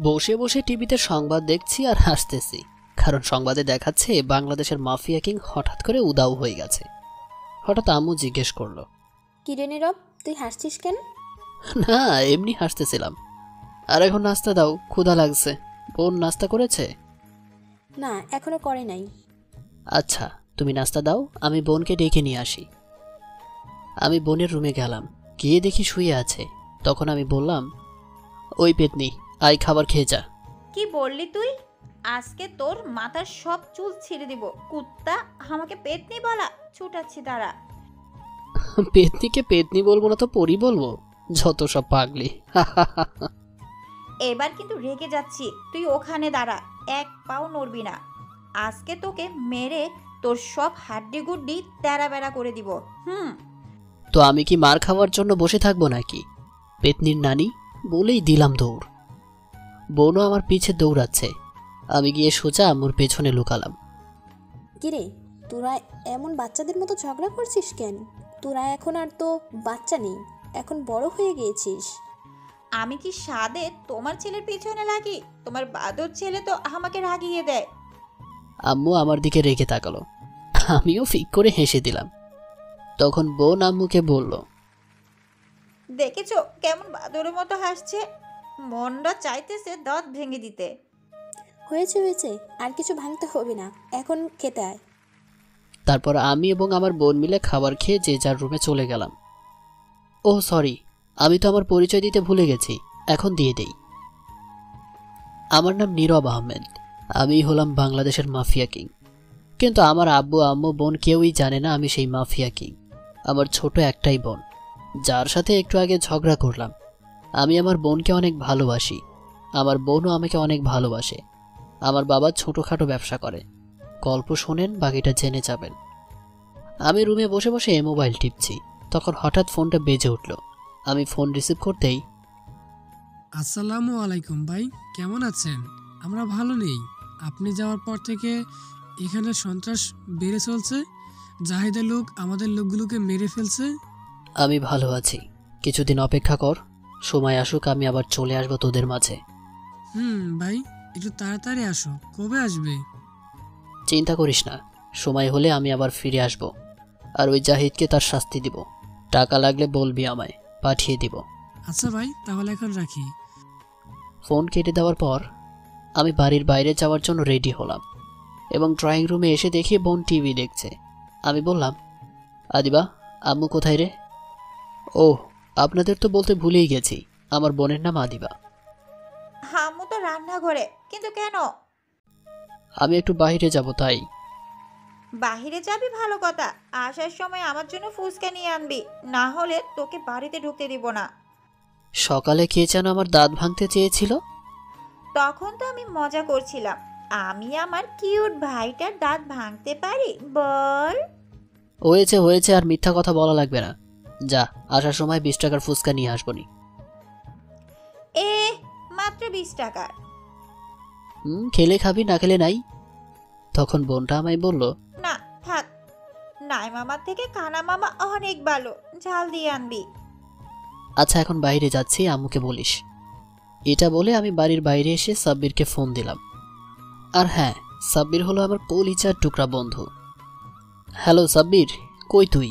বসে বসে টিভিতে সংবাদ দেখছি আর হাসতেছি, কারণ সংবাদে দেখাচ্ছে বাংলাদেশের মাফিয়া কিং হঠাৎ করে উধাও হয়ে গেছে। হঠাৎ আম্মু জিজ্ঞেস করলো, কি রে নীরব, তুই হাসছিস কেন? না, এমনি হাসতেছিলাম। আর এখন নাস্তা দাও, ক্ষুধা লাগছে। বোন নাস্তা করেছে? না, এখনো করে নাই। আচ্ছা, তুমি নাস্তা দাও, আমি বোনকে ডেকে নিয়ে আসি। আমি বোনের রুমে গেলাম, গিয়ে দেখি শুয়ে আছে। তখন আমি বললাম, ওই পেতনি, আই খাবার খেয়ে যা। কি বললি তুই? আজকে তোর মাথার সব চুল ছিঁড়ে দিব। কুত্তা, আমাকে পেতনি বলা? ছুটাচ্ছি তারা। পেতনিকে পেতনি বলবো না তো পরি বলবো? যত সব পাগলি। এবার কিন্তু রেগে যাচ্ছি। তুই ওখানে দাঁড়া, এক পাও নড়বি না। আজকে তোকে মেরে তোর সব হাড্ডি গুড্ডি তেরা বেড়া করে দিব। তো আমি কি মার খাওয়ার জন্য বসে থাকবো নাকি? পেতনির নানি বলেই দিলাম দৌড়। বোনও আমার পিছে দৌড়াচ্ছে। আমি গিয়ে সোজা আম্মুর পেছনে লুকালাম। কিরে, তোরা এমন বাচ্চাদের মতো ঝগড়া করছিস কেন? তোরা এখন আর তো বাচ্চা নেই, এখন বড় হয়ে গিয়েছিস। আমি কি সাদে তোমার ছেলের পিছনে লাগি? তোমার বাদর ছেলে তো আমাকে রাগিয়ে দেয়। আম্মু আমার দিকে রেগে তাকালো, আমিও ফিক করে হেসে দিলাম। তখন বোন আম্মুকে বলল, দেখেছো কেমন বাদরের মতো হাসছে? মনটা চাইতেছে দাঁত ভেঙে দিতে। হয়েছে হয়েছে, আর কিছু ভাঙতে হবে না, এখন খেতে আয়। তারপর আমি এবং আমার বোন মিলে খাবার খেয়ে যে যার রুমে চলে গেলাম। ও সরি, আমি তো আমার পরিচয় দিতে ভুলে গেছি, এখন দিয়ে দেই। আমার নাম নীরব আহমেদ। আমি হলাম বাংলাদেশের মাফিয়া কিং। কিন্তু আমার আব্বু আম্মু বোন কেউই জানে না আমি সেই মাফিয়া কিং। আমার ছোট একটাই বোন, যার সাথে একটু আগে ঝগড়া করলাম। আমি আমার বোনকে অনেক ভালোবাসি, আমার বোনও আমাকে অনেক ভালোবাসে। আমার বাবা ছোটোখাটো ব্যবসা করে। গল্প শোনেন, বাকিটা জেনে যাবেন। আমি রুমে বসে বসে মোবাইল টিপছি, তখন হঠাৎ ফোনটা বেজে উঠল। আমি ফোন রিসিভ করতেই, আসসালামু আলাইকুম ভাই, কেমন আছেন? আমরা ভালো নেই। আপনি যাওয়ার পর থেকে এখানে সন্ত্রাস বেড়ে চলছে। জাহিদের লোক আমাদের লোকগুলোকে মেরে ফেলছে। আমি ভালো আছি, কিছুদিন অপেক্ষা কর, সময় আসুক আমি আবার চলে আসবো তোদের মাঝে। ভাই, একটু তাড়াতাড়ি আসো। কবে আসবে? চিন্তা করিস না, সময় হলে আমি আবার ফিরে আসব। আর ওই জাহিদকে তার শাস্তি দিব। টাকা লাগলে বলবি, আমায় পাঠিয়ে দিব। আচ্ছা ভাই, তাহলে এখন রাখি। ফোন কেটে দেওয়ার পর আমি বাড়ির বাইরে যাওয়ার জন্য রেডি হলাম এবং ড্রয়িং রুমে এসে দেখি বোন টিভি দেখছে। আমি বললাম, আদিবা, আম্মু কোথায় রে? ও, আপনাদের তো বলতে ভুলেই গেছি, আমার বোনের নাম আদিবা। আম্মু তো রান্নাঘরে, কিন্তু কেন? আমি একটু বাইরে যাব তাই। বাহিরে যাবি ভালো কথা, আসার সময় আমার জন্য ফুচকা নিয়ে আনবি, না হলে তোকে বাড়িতে ঢুকতে দিব না। সকালে কে যেন আমার দাঁত ভাঙতে চেয়েছিল। তখন তো আমি মজা করছিলাম। আমি আমার কিউট ভাইটার দাঁত ভাঙতে পারি বল? হয়েছে হয়েছে, আর মিথ্যা কথা বলা লাগবে না। যা, আসার সময় 20 টাকার ফুচকা নিয়ে আসবনি। এ মাত্র 20 টাকা। খেলে খাবি, না খেলে নাই। তখন বোনটা আমায় বলল, না থাক, নাই মামার থেকে কানা মামা অনেক ভালো, ঝাল দিয়ে আনবি। আচ্ছা, এখন বাইরে যাচ্ছি, আম্মুকে বলিস। এটা বলে আমি বাড়ির বাইরে এসে সাব্বিরকে ফোন দিলাম। আর হ্যাঁ, সাব্বির হলো আমার কলিজার টুকরা বন্ধু। হ্যালো সাব্বির, কই তুই?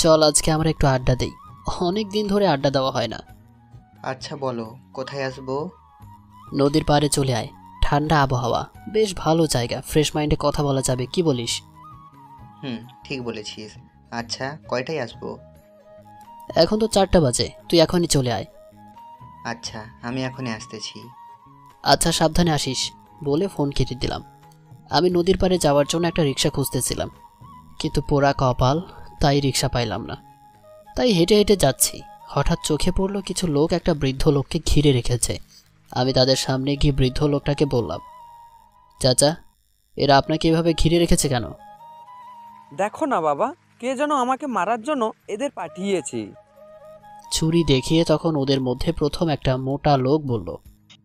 চল আজকে আমরা একটু আড্ডা দেই, অনেক দিন ধরে আড্ডা দেওয়া হয় না। আচ্ছা বলো, কোথায় আসবো? নদীর পাড়ে চলে আয়, ঠান্ডা আবহাওয়া, বেশ ভালো জায়গা, ফ্রেশ মাইন্ডে কথা বলা যাবে, কি বলিস? ঠিক বলেছিস। আচ্ছা, কয়টায় আসবো? এখন তো 4টা বাজে, তুই এখনই চলে আয়। আচ্ছা, আমি এখনই আসতেছি। আচ্ছা, সাবধানে আসিস, বলে ফোন কেটে দিলাম। আমি নদীর পাড়ে যাওয়ার জন্য একটা রিক্সা খুঁজতেছিলাম, কিন্তু পোড়া কপাল, তাই রিক্সা পাইলাম না। তাই হেঁটে হেঁটে যাচ্ছি, হঠাৎ চোখে পড়লো কিছু লোক একটা বৃদ্ধ লোককে ঘিরে রেখেছে। আমি তাদের সামনে গিয়ে বৃদ্ধ লোকটাকে বললাম, চাচা, এরা আপনাকে এভাবে ঘিরে রেখেছে কেন? দেখো না বাবা, কে যেন আমাকে মারার জন্য এদের পাঠিয়েছে। ছুরি দেখিয়ে তখন ওদের মধ্যে প্রথম একটা মোটা লোক বলল,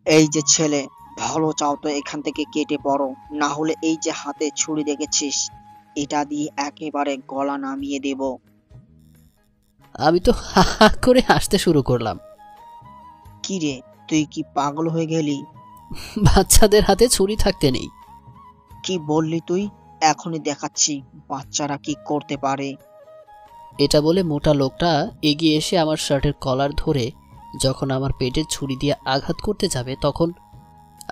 এই যে ছেলে, ভালো চাও তো এখান থেকে কেটে পড়ো, না হলে এই যে হাতে ছুরি দেখেছিস, এটা দিয়ে একেবারে গলা নামিয়ে দেব। আমি তো হা হা করে হাসতে শুরু করলাম। কি রে, তুই কি পাগল হয়ে গেলি? বাচ্চাদের হাতে ছুরি থাকতে নেই। কি বললি তুই? এখনই দেখাচ্ছি বাচ্চারা কি করতে পারে। এটা বলে মোটা লোকটা এগিয়ে এসে আমার শার্টের কলার ধরে যখন আমার পেটে ছুরি দিয়ে আঘাত করতে যাবে, তখন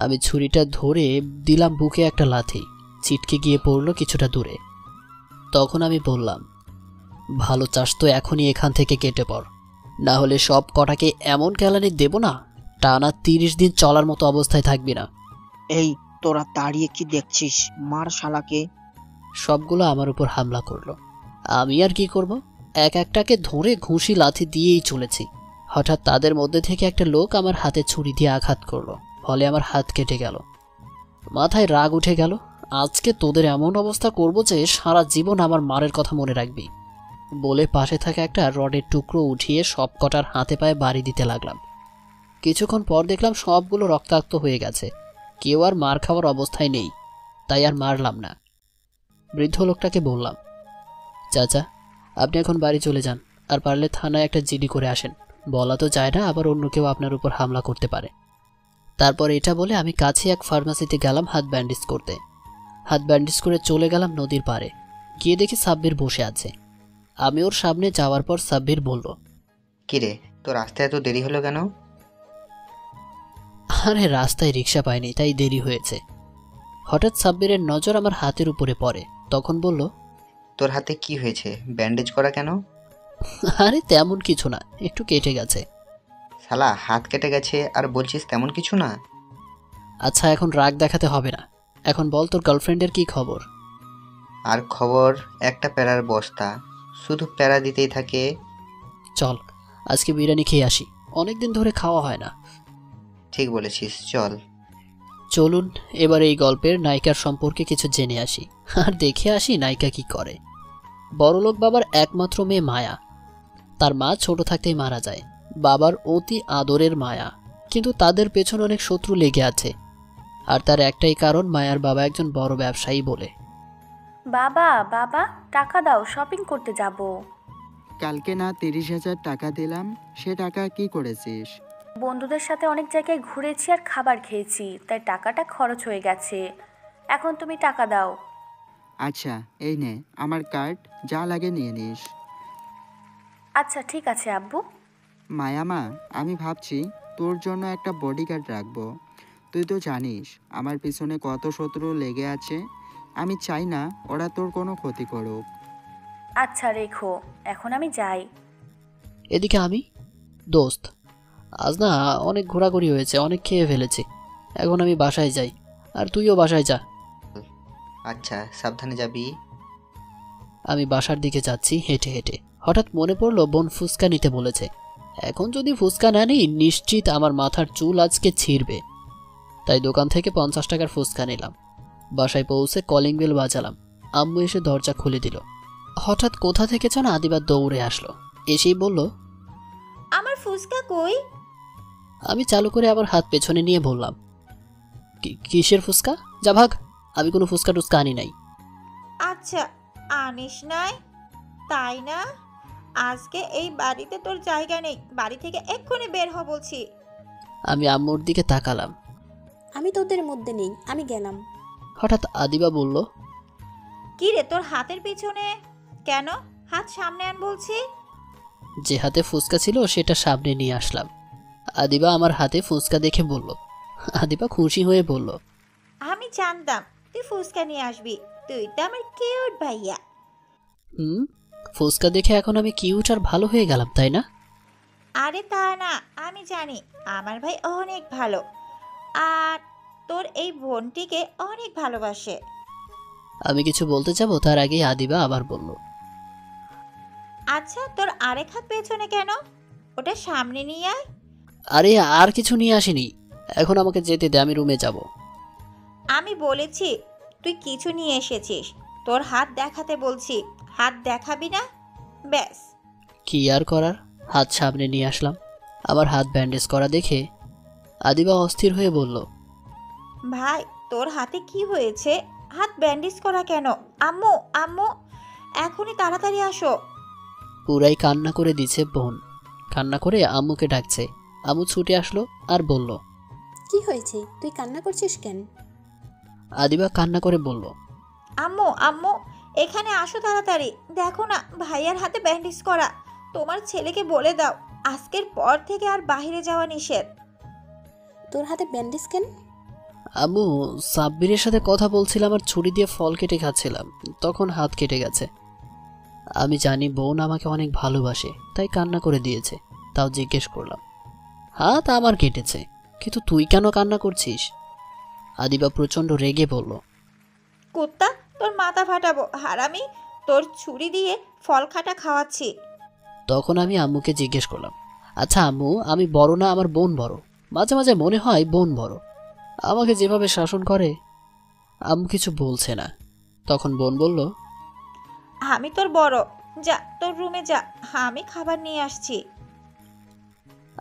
আমি ছুরিটা ধরে দিলাম বুকে একটা লাথি। ছিটকে গিয়ে পড়লো কিছুটা দূরে। তখন আমি বললাম, ভালো চাস তো এখনই এখান থেকে কেটে পড়, না হলে সব কটাকে এমন কেলানি দেব না, টানা 30 দিন চলার মতো অবস্থায় থাকবি না। এই তোরা দাঁড়িয়ে কি দেখছিস? মার শালাকে। সবগুলো আমার উপর হামলা করলো। আমি আর কি করব, এক একটাকে ধরে ঘুষি লাথি দিয়েই চলেছি। হঠাৎ তাদের মধ্যে থেকে একটা লোক আমার হাতে ছুরি দিয়ে আঘাত করলো, ফলে আমার হাত কেটে গেল। মাথায় রাগ উঠে গেল। আজকে তোদের এমন অবস্থা করব যে সারা জীবন আমার মারের কথা মনে রাখবি বলে পাশে থাকা একটা রডের টুকরো উঠিয়ে সব কটার হাতে পায়ে বাড়ি দিতে লাগলাম। কিছুক্ষণ পর দেখলাম সবগুলো রক্তাক্ত হয়ে গেছে, কেউ আর মার খাওয়ার অবস্থায় নেই, তাই আর মারলাম না। বৃদ্ধ লোকটাকে বললাম, চাচা আপনি এখন বাড়ি চলে যান, আর পারলে থানায় একটা জিডি করে আসেন। বলা তো যায় না, আবার অন্য কেউ আপনার উপর হামলা করতে পারে। তারপর এটা বলে আমি কাছে এক ফার্মাসিতে গেলাম হাত ব্যান্ডেজ করতে। হাত ব্যান্ডেজ করে চলে গেলাম নদীর পাড়ে। গিয়ে দেখি সাব্বির বসে আছে। আমি ওর সামনে যাওয়ার পর সাব্বির বলল, কিরে, তোর আসতে এত দেরি হলো কেন? আরে রাস্তায় রিক্সা পাইনি, তাই দেরি হয়েছে। হঠাৎ সাব্বিরের নজর আমার হাতের উপরে পড়ে, তখন বলল, তোর হাতে কি হয়েছে? ব্যান্ডেজ করা কেন? আরে তেমন কিছু না, একটু কেটে গেছে। শালা, হাত কেটে গেছে আর বলছিস তেমন কিছু না? আচ্ছা এখন রাগ দেখাতে হবে না, এখন বল তোর গার্লফ্রেন্ডের কি খবর? আর খবর একটা প্যারার বস্তা, শুধু প্যারা দিতেই থাকে। চল আজকে বিরিয়ানি খেয়ে আসি, অনেকদিন ধরে খাওয়া হয় না। ঠিক বলেছিস, চল। চলুন এবার এই গল্পের নায়িকার সম্পর্কে কিছু জেনে আসি, আর দেখে আসি নায়িকা কি করে। বড়লোক বাবার একমাত্র মেয়ে মায়া। তার মা ছোট থাকতেই মারা যায়। বাবার অতি আদরের মায়া, কিন্তু তাদের পেছনে অনেক শত্রু লেগে আছে। আর তার একটাই কারণ, মায়ার বাবা একজন বড় ব্যবসায়ী বলে। বাবা বাবা টাকা দাও, শপিং করতে যাব। কালকে না 30,000 টাকা দিলাম, সে টাকা কি করেছিস? বন্ধুদের সাথে অনেক জায়গায় ঘুরেছি আর খাবার খেয়েছি, তাই টাকাটা খরচ হয়ে গেছে। এখন তুমি টাকা দাও। আচ্ছা এই নে আমার কার্ড, যা লাগে নিয়ে নিস। আচ্ছা ঠিক আছে আব্বু। মায়ামা, আমি ভাবছি তোর জন্য একটা বডিগার্ড রাখবো। তুই তো জানিস আমার পিছনে কত শত্রু লেগে আছে। আমি চাই না ওরা তোর কোনো ক্ষতি করুক। আচ্ছা রেখো, এখন আমি যাই। এদিকে আমি, দোস্ত আজ না অনেক ঘোরাঘুরি হয়েছে, অনেক খেয়ে ফেলেছি, এখন আমি বাসায় যাই, আর তুইও বাসায় যা। আচ্ছা, সাবধানে যাবি। আমি বাসার দিকে যাচ্ছি হেঁটে হেঁটে। হঠাৎ মনে পড়লো বোন ফুচকা নিতে বলেছে। এখন যদি ফুচকা না নিই, নিশ্চিত আমার মাথার চুল আজকে ছিঁড়বে। তাই দোকান থেকে 50 টাকার ফুচকা নিলাম। বাসায় পৌঁছে কলিং বেল বাজালাম। আম্মু এসে দরজা খুলে দিল। হঠাৎ কোথা থেকে যেন আদিবা দৌড়ে আসলো, এসেই বলল, আমার ফুসকা কই? আমি চালু করে আবার হাত পেছনে নিয়ে বললাম, কিসের ফুচকা? যা ভাগ, আমি কোনো ফুচকা টুচকা আনি নাই। আচ্ছা আনিস নাই, তাই না? আজকে এই বাড়িতে তোর জায়গা নেই, বাড়ি থেকে এক্ষুনি বের হ বলছি। আমি আম্মুর দিকে তাকালাম। আমি তোদের মধ্যে নেই, আমি গেলাম। হঠাৎ আদিবা বলল, কি রে, তোর হাতের পিছনে কেন? হাত সামনে আন বলছি। যে হাতে ফুচকা ছিল সেটা সামনে নিয়ে আসলাম। আদিবা আমার হাতে ফুচকা দেখে বলল, আদিবা খুশি হয়ে বলল, আমি জানতাম তুই ফুসকা নিয়ে আসবি, তুই তো আমার কিউট ভাইয়া। ফুচকা দেখে এখন আমি কিউট আর ভালো হয়ে গেলাম, তাই না? আরে তা না, আমি জানি আমার ভাই অনেক ভালো, আর তোর এই বোনটিকে অনেক ভালোবাসে। আমি কিছু বলতে যাব তার আগেই আদিবা আবার বলল, আচ্ছা তোর আরেক হাত পেছনে কেন? ওটা সামনে নিয়ে আয়। আরে আর কিছু নিয়ে আসিনি, এখন আমাকে যেতে দে, আমি রুমে যাব। আমি বলেছি তুই কিছু নিয়ে এসেছিস, তোর হাত দেখাতে বলছি, হাত দেখাবি না? ব্যাস। কি আর করার, হাত সামনে নিয়ে আসলাম। আমার হাত ব্যান্ডেজ করা দেখে আদিবা অস্থির হয়ে বলল, ভাই তোর হাতে কি হয়েছে? হাত ব্যান্ডেজ করা কেন? আম্মু আম্মু, এখনই তাড়াতাড়ি আসো। পুরাই কান্না করে দিছে বোন। কান্না করে আম্মুকে ডাকছে। আম্মু ছুটে আসলো আর বলল, কি হয়েছে, তুই কান্না করছিস কেন? আদিবা কান্না করে বলল, আম্মু আম্মু, এখানে আসো তাড়াতাড়ি। দেখো না, ভাইয়ার হাতে ব্যান্ডেজ করা। তোমার ছেলেকে বলে দাও আজকের পর থেকে আর বাইরে যাওয়া নিষেধ। তোর হাতে ব্যান্ডেজ কেন? আম্মু, সাব্বিরের সাথে কথা বলছিলাম আর ছুরি দিয়ে ফল কেটে খাচ্ছিলাম, তখন হাত কেটে গেছে। আমি জানি বোন আমাকে অনেক ভালোবাসে, তাই কান্না করে দিয়েছে। তাও জিজ্ঞেস করলাম, হাত আমার কেটেছে, কিন্তু তুই কেন কান্না করছিস? আদিবা প্রচণ্ড রেগে বলল, কুত্তা, তোর মাথা ফাটাবো হারামি। তোর ছুরি দিয়ে ফল খাটা খাওয়াচ্ছি। তখন আমি আম্মুকে জিজ্ঞেস করলাম, আচ্ছা আম্মু, আমি বড় না আমার বোন বড়? মাঝে মাঝে মনে হয় বোন বড়, আমাকে যেভাবে শাসন করে। আম্মু কিছু বলছে না। তখন বোন বলল, আমি তোর বড়, যা তোর রুমে যা, আমি খাবার নিয়ে আসছি।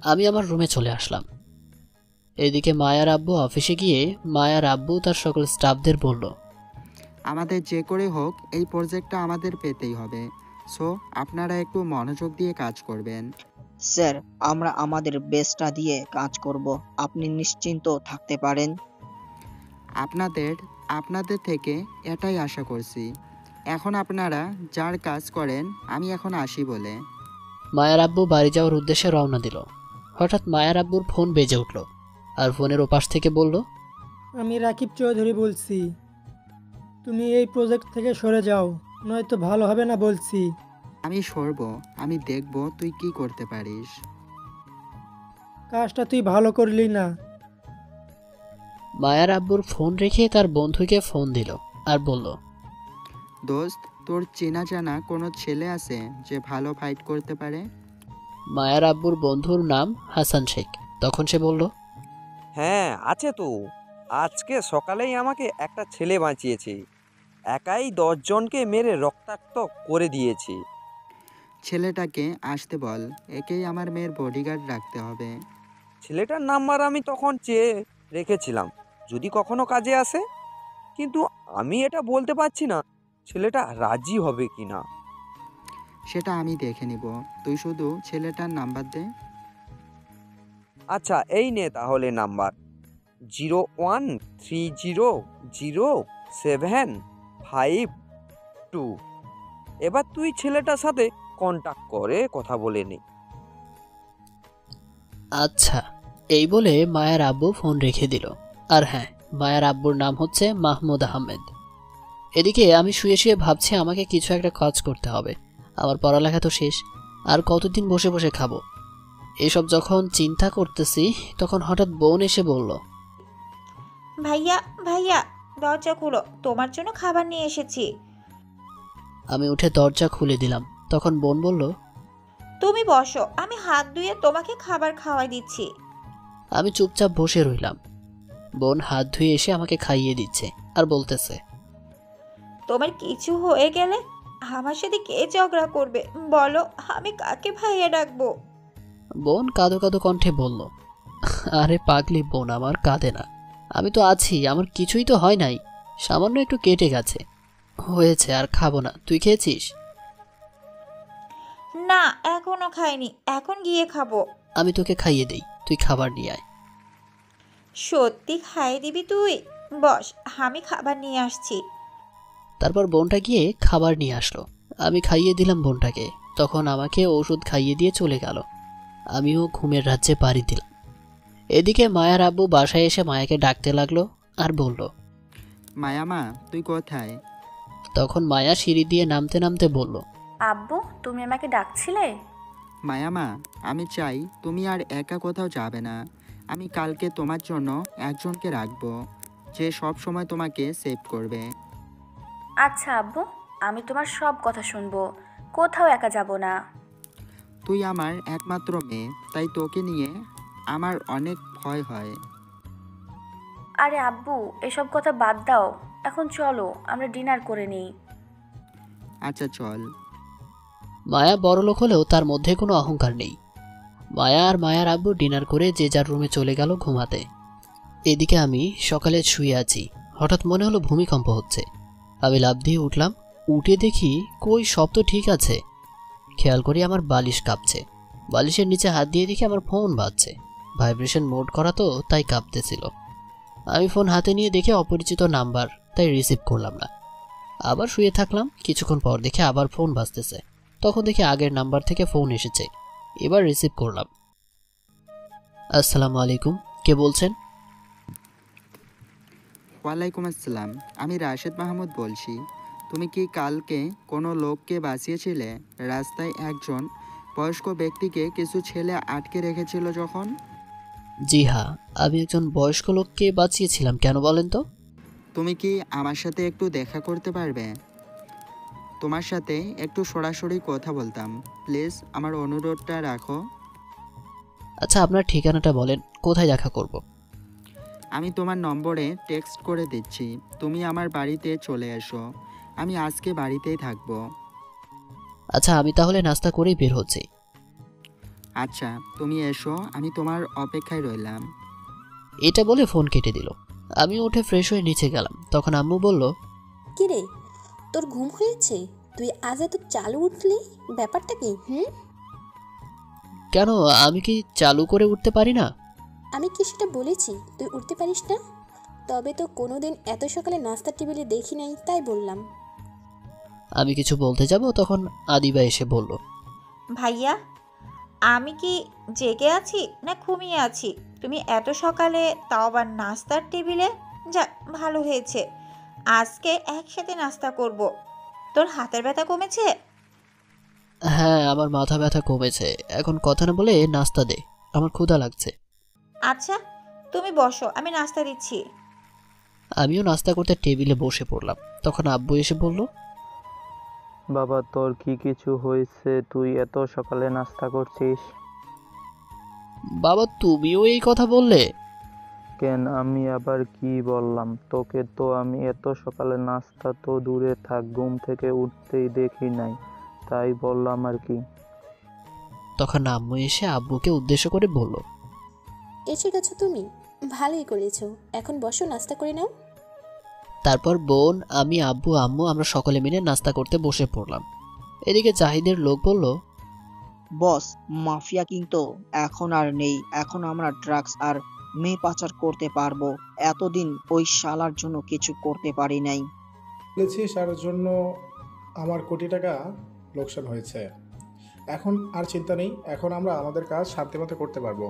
আমি আমার রুমে চলে আসলাম। এদিকে মায়ার আব্বু অফিসে গিয়ে মায়ার আব্বু তার সকল স্টাফদের বলল, আমাদের যে করে হোক এই প্রজেক্টটা আমাদের পেতেই হবে। সো আপনারা একটু মনোযোগ দিয়ে কাজ করবেন। স্যার, আমরা আমাদের বেস্টটা দিয়ে কাজ করব, আপনি নিশ্চিন্ত থাকতে পারেন। আপনাদের থেকে এটাই আশা করছি। এখন আপনারা যার কাজ করেন, আমি এখন আসি বলে। মায়ার আব্বু বাড়ি যাওয়ার উদ্দেশ্যে রওনা দিল। হঠাৎ মায়ার আব্বুর ফোন বেজে উঠল, আর ফোনের ওপাশ থেকে বলল, আমি রাকিব চৌধুরী বলছি, তুমি এই প্রজেক্ট থেকে সরে যাও, নয়তো ভালো হবে না বলছি। আমি সরব, আমি দেখব তুই কি করতে পারিস। কাজটা তুই ভালো করলি না। মায়ার আব্বুর ফোন রেখে তার বন্ধুকে ফোন দিল আর বলল, দোস্ত, তোর চেনা জানা কোনো ছেলে আছে যে ভালো ফাইট করতে পারে? মায়ার আব্বুর বন্ধুর নাম হাসান শেখ। তখন সে বলল, হ্যাঁ আছে তো, আজকে সকালেই আমাকে একটা ছেলে বাঁচিয়েছে। একাই 10 জনকে মেরে রক্তাক্ত করে দিয়েছে। ছেলেটাকে আসতে বল, একেই আমার মেয়ের বডিগার্ড রাখতে হবে। ছেলেটার নাম্বার আমি তখন চেয়ে রেখেছিলাম, যদি কখনো কাজে আসে। কিন্তু আমি এটা বলতে পারছি না ছেলেটা রাজি হবে কি না। সেটা আমি দেখে নিব, তুই শুধু ছেলেটার নাম্বার দে। আচ্ছা, এই নে তাহলে নাম্বার 01300752। এবার তুই ছেলেটার সাথে কন্টাক্ট করে কথা বলে নে। আচ্ছা। এই বলে মায়ার আব্বু ফোন রেখে দিল। আর হ্যাঁ, মায়ার আব্বুর নাম হচ্ছে মাহমুদ আহমেদ। এদিকে আমি শুয়ে শুয়ে ভাবছি আমাকে কিছু একটা কাজ করতে হবে। আমার পড়ালেখা তো শেষ, আর কতদিন বসে বসে খাবো। এসব যখন চিন্তা করতেছি, তখন হঠাৎ বোন এসে বলল, ভাইয়া ভাইয়া, দরজা খুলো, তোমার জন্য খাবার নিয়ে এসেছি। আমি উঠে দরজা খুলে দিলাম। তখন বোন বলল, তুমি বসো, আমি হাত ধুয়ে তোমাকে খাবার খাওয়াই দিচ্ছি। আমি চুপচাপ বসে রইলাম। বোন হাত ধুয়ে এসে আমাকে খাইয়ে দিচ্ছে আর বলতেছে, তোমার কিছু হয়ে গেলে আমার সাথে কে ঝগড়া করবে বলো, আমি কাকে ভাইয়া ডাকবো? বোন কাঁদো কাঁদো কণ্ঠে বলল, আরে পাগলি বোন, আমার কাঁদে না, আমি তো আছি, আমার কিছুই তো হয় নাই, সামান্য একটু কেটে গেছে, হয়েছে, আর খাবো না। তুই খেয়েছিস? না, এখনো খাইনি, এখন গিয়ে খাবো। আমি তোকে খাইয়ে দেই, তুই খাবার নিয়ে আয়। সত্যি খাইয়ে দিবি তুই? বস, আমি খাবার নিয়ে আসছি। তারপর বোনটা গিয়ে খাবার নিয়ে আসলো। আমি খাইয়ে দিলাম বোনটাকে। তখন আমাকে ওষুধ খাইয়ে দিয়ে চলে গেল। আমিও ঘুমের রাজ্যে পাড়ি দিলাম। এদিকে মায়ার আব্বু বাসায় এসে মায়াকে ডাকতে লাগলো আর বলল, মায়ামা, তুই কোথায়? তখন মায়া সিঁড়ি দিয়ে নামতে নামতে বলল, আব্বু, তুমি আমাকে ডাকছিলে? মায়ামা, আমি চাই তুমি আর একা কোথাও যাবে না। আমি কালকে তোমার জন্য একজনকে রাখবো, যে সব সময় তোমাকে সেভ করবে। আচ্ছা আব্বু, আমি তোমার সব কথা শুনবো, কোথাও একা যাব না। তুই আমার একমাত্র মেয়ে, তাই তোকে নিয়ে আমার অনেক ভয় হয়। আরে আব্বু, এসব কথা বাদ দাও, এখন চলো আমরা ডিনার করে নিই। আচ্ছা চল। মায়া বড়লোক হলেও তার মধ্যে কোনো অহংকার নেই। মায়া আর মায়ার আব্বু ডিনার করে যে যার রুমে চলে গেল ঘুমাতে। এদিকে আমি সকালে শুয়ে আছি। হঠাৎ মনে হলো ভূমিকম্প হচ্ছে। আমি লাফ দিয়ে উঠলাম। উঠে দেখি কই, সব তো ঠিক আছে। খেয়াল করি আমার বালিশ কাঁপছে। বালিশের নিচে হাত দিয়ে দেখি আমার ফোন বাজছে। ভাইব্রেশন মোড করা তো তাই কাঁপতেছিল। আমি ফোন হাতে নিয়ে দেখে অপরিচিত নাম্বার, তাই রিসিভ করলাম না। আবার শুয়ে থাকলাম। কিছুক্ষণ পর দেখে আবার ফোন বাজতেছে। তখন দেখি আগের নাম্বার থেকে ফোন এসেছে। এবার রিসিভ করলাম। আসসালামু আলাইকুম, কে বলছেন? ওয়ালাইকুম আসসালাম, আমি রাশেদ মাহমুদ বলছি। তুমি কি কালকে কোনো লোককে বাঁচিয়েছিলে? রাস্তায় একজন বয়স্ক ব্যক্তিকে কিছু ছেলে আটকে রেখেছিল যখন। জি হ্যাঁ, আমি একজন বয়স্ক লোককে বাঁচিয়েছিলাম। কেন বলেন তো? তুমি কি আমার সাথে একটু দেখা করতে পারবে? তোমার সাথে একটু সরাসরি কথা বলতাম। প্লিজ আমার অনুরোধটা রাখো। আচ্ছা, আপনার ঠিকানাটা বলেন, কোথায় দেখা করব? আমি তোমার নম্বরে টেক্সট করে দিচ্ছি, তুমি আমার বাড়িতে চলে এসো। আমি আজকে বাড়িতেই থাকবো। আচ্ছা, আমি তাহলে নাস্তা করেই বের হচ্ছি। আচ্ছা, তুমি এসো, আমি তোমার অপেক্ষায় রইলাম। এটা বলে ফোন কেটে দিল। আমি উঠে ফ্রেশ হয়ে নিচে গেলাম। তখন আম্মু বলল, কিরে, তোর ঘুম হয়েছে? তুই আজ এত চালু উঠলি, ব্যাপারটা কি? কেন, আমি কি চালু করে উঠতে পারি না? আমি কি সেটা বলেছি তুই উঠতে পারিস না? তবে তো কোনোদিন এত সকালে নাস্তার টেবিলে দেখি নাই, তাই বললাম। আমি কিছু বলতে যাব, তখন আদিবা এসে বলল, ভাইয়া, আমি কি জেগে আছি না ঘুমিয়ে আছি? তুমি এত সকালে, তাও আবার নাস্তার টেবিলে? যা, ভালো হয়েছে, আজকে একসাথে নাস্তা করব। তোর হাতের ব্যথা কমেছে? হ্যাঁ, আমার মাথা ব্যথা কমেছে। এখন কথা না বলে নাস্তা দে, আমার ক্ষুধা লাগছে। আচ্ছা, তুমি বসো, আমি নাস্তা দিচ্ছি। আমিও নাস্তা করতে টেবিলে বসে পড়লাম। তখন আব্বু এসে বলল, বাবা, তোর কি কিছু হয়েছে? তুই এত সকালে নাস্তা করছিস বাবা, তুমিও এই কথা বললে? কেন? আমি আবার কি বললাম? তোকে তো আমি এত সকালে নাস্তা তো দূরে থাক, ঘুম থেকে উঠতেই দেখি নাই, তাই বললাম আর কি। তখন আম্মু এসে আব্বুকে উদ্দেশ্য করে বলল, এসে গেছো তুমি, ভালোই করেছো। এখন বসো, নাস্তা করে নাও। তারপর বোন, আমি, আব্বু, আম্মু আমরা সকলে মিলে নাস্তা করতে বসে পড়লাম। এদিকে জাহিদের লোক বলল, বস, মাফিয়া কিন্তু এখন আর নেই। এখন আমরা ড্রাগস আর মেয়ে পাচার করতে পারবো। এতদিন ওই শালার জন্য কিছু করতে পারি নাই। বলেছিস আর জন্য আমার কোটি টাকা লোকসান হয়েছে। এখন আর চিন্তা নেই, এখন আমরা আমাদের কাজ শান্তিমতো করতে পারবো।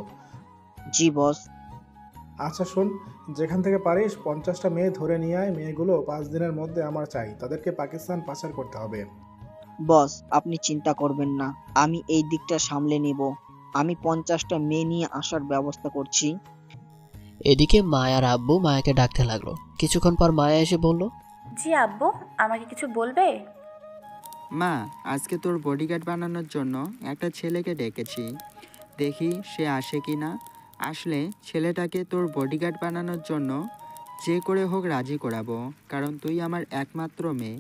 জি বস। আচ্ছা শোন, যেখান থেকে পারিস 50টা মেয়ে ধরে নিয়ে আয়। মেয়েগুলো 5 দিনের মধ্যে আমার চাই, তাদেরকে পাকিস্তান পাচার করতে হবে। বস, আপনি চিন্তা করবেন না, আমি এই দিকটা সামলে নিব। আমি 50টা মেয়ে নিয়ে আসার ব্যবস্থা করছি। এদিকে মায়ার আব্বু মায়াকে ডাকতে লাগলো। কিছুক্ষণ পর মায়া এসে বলল, জি আব্বু, আমাকে কিছু বলবে? মা, আজকে তোর বডিগার্ড বানানোর জন্য একটা ছেলেকে ডেকেছি, দেখি সে আসে কি না। আসলে ছেলেটাকে তোর বডিগার্ড বানানোর জন্য যে করে হোক রাজি করাবো, কারণ তুই আমার একমাত্র মেয়ে।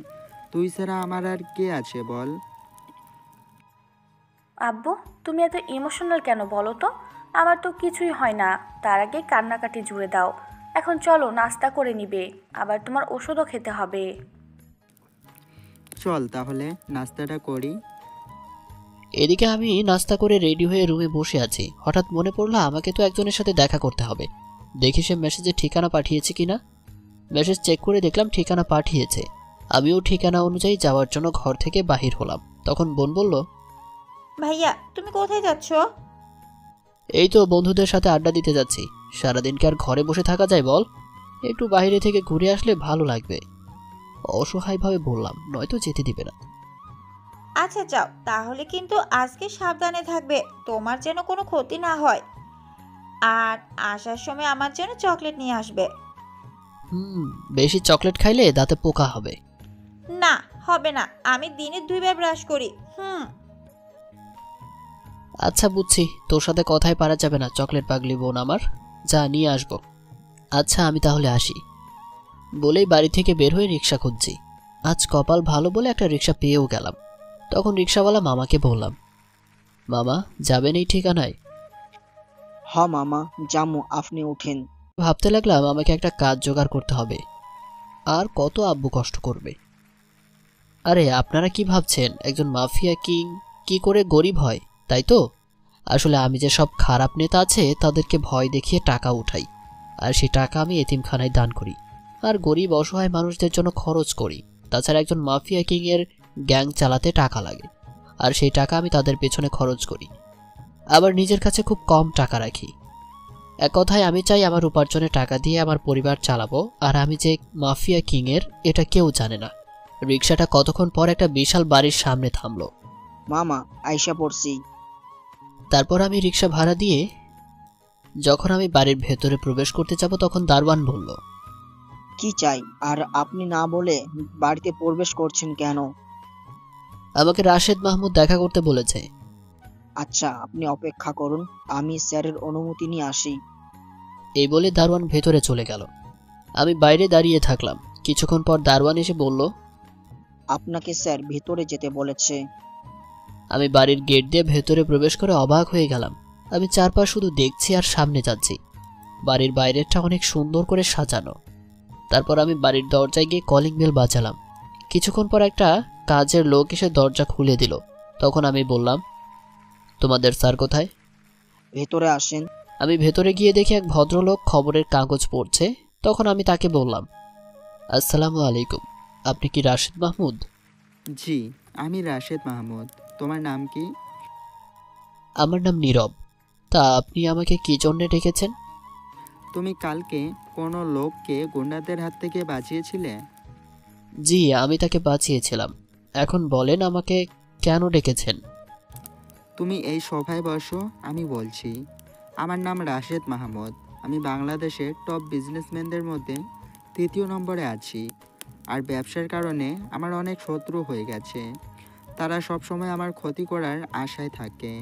তুই ছাড়া আমার আর কে আছে বল? আব্বু, তুমি এত ইমোশনাল কেন বলো তো? আমার তো কিছুই হয় না, তার আগে কান্নাকাটি জুড়ে দাও। এখন চলো, নাস্তা করে নিবে, আবার তোমার ওষুধও খেতে হবে। চল তাহলে নাস্তাটা করি। এদিকে আমি নাস্তা করে রেডি হয়ে রুমে বসে আছি। হঠাৎ মনে পড়লো আমাকে তো একজনের সাথে দেখা করতে হবে। দেখি সে মেসেজে ঠিকানা পাঠিয়েছে কিনা। মেসেজ চেক করে দেখলাম ঠিকানা পাঠিয়েছে। আমিও ঠিকানা অনুযায়ী যাওয়ার জন্য ঘর থেকে বাহির হলাম। তখন বোন বলল, ভাইয়া, তুমি কোথায় যাচ্ছ? এই তো বন্ধুদের সাথে আড্ডা দিতে যাচ্ছি। সারাদিন কি আর ঘরে বসে থাকা যায় বল? একটু বাইরে থেকে ঘুরে আসলে ভালো লাগবে। অসহায়ভাবে বললাম, নয়তো যেতে দিবে না। আচ্ছা যাও, তাহলে কিন্তু আজকে সাবধানে থাকবে, তোমার যেন কোনো ক্ষতি না হয়। আর আসার সময় আমার জন্য চকলেট নিয়ে আসবে। বেশি চকলেট খাইলে দাঁতে পোকা হবে। না, হবে না, আমি দিনে 2 বার ব্রাশ করি। আচ্ছা বুঝছি, তোর সাথে কথাই পারা যাবে না চকলেট পাগলি বোন আমার। যা নিয়ে আসবো। আচ্ছা আমি তাহলে আসি। বলেই বাড়ি থেকে বের হয়ে রিক্সা খুঁজছি। আজ কপাল ভালো বলে একটা রিক্সা পেয়েও গেলাম। তখন রিক্সাওয়ালা মামাকে বললাম, মামা যাবেন এই ঠিকানায়? হ্যাঁ মামা, জামু, আপনি উঠেন। ভাবতে লাগলাম আমাকে একটা কাজ জোগাড় করতে হবে। আর কত আব্বু কষ্ট করবে। আরে আপনারা কি ভাবছেন একজন মাফিয়া কিং কি করে গরিব হয়, তাই তো? আসলে আমি যে সব খারাপ নেতা আছে তাদেরকে ভয় দেখিয়ে টাকা উঠাই, আর সেই টাকা আমি এতিমখানায় দান করি আর গরিব অসহায় মানুষদের জন্য খরচ করি। তাছাড়া একজন মাফিয়া কিংয়ের গ্যাং চালাতে টাকা লাগে, আর সেই টাকা আমি তাদের পেছনে খরচ করি, আবার নিজের কাছে খুব কম টাকা রাখি। এক কথায় আমি চাই আমার উপার্জনের টাকা দিয়ে আমার পরিবার চালাবো, আর আমি যে মাফিয়া কিংয়ের এটা কেউ জানে না। রিক্সাটা কতক্ষণ পর একটা বিশাল বাড়ির সামনে থামলো। মামা আইসা পড়ছি। তারপর আমি রিক্সা ভাড়া দিয়ে যখন আমি বাড়ির ভেতরে প্রবেশ করতে যাব তখন দারোয়ান বলল, কি চাই? আর আপনি না বলে বাড়িতে প্রবেশ করছেন কেন? আমাকে রাশেদ মাহমুদ দেখা করতে বলেছে। আচ্ছা, আপনি অপেক্ষা করুন, আমি স্যারের অনুমতি নিয়ে আসি। এই বলে দারোয়ান ভেতরে চলে গেল। আমি বাইরে দাঁড়িয়ে থাকলাম। কিছুক্ষণ পর দারোয়ান এসে বলল, আপনাকে স্যার ভেতরে যেতে বলেছে। আমি বাড়ির গেট দিয়ে ভেতরে প্রবেশ করে অবাক হয়ে গেলাম। আমি চারপাশ শুধু দেখছি আর সামনে যাচ্ছি। বাড়ির বাইরেটা অনেক সুন্দর করে সাজানো। তারপর আমি বাড়ির দরজায় গিয়ে কলিং বেল বাজালাম। কিছুক্ষণ পর একটা কাজের লোক এসে দরজা খুলে দিল। তখন আমি বললাম, তোমাদের স্যার কোথায়? ভেতরে আসেন। আমি ভেতরে গিয়ে দেখি এক ভদ্রলোক খবরের কাগজ পড়ছে। তখন আমি তাকে বললাম, আসসালামু আলাইকুম, আপনি কি রাশেদ মাহমুদ? জি, আমি রাশেদ মাহমুদ। তোমার নাম কি? আমার নাম নীরব। তা আপনি আমাকে কি জন্য ডেকেছেন? তুমি কালকে কোনো লোককে গুন্ডাদের হাত থেকে বাঁচিয়েছিলে? জি, আমি তাকে বাঁচিয়েছিলাম। এখন বলেন আমাকে কেন ডেকেছেন? তুমি এই সোফায় বসো, আমি বলছি। আমার নাম রাশেদ মাহমুদ। আমি বাংলাদেশের টপ বিজনেসম্যানদের মধ্যে 3য় নম্বরে আছি। আর ব্যবসার কারণে আমার অনেক শত্রু হয়ে গেছে। তারা সবসময় আমার ক্ষতি করার আশায় থাকে।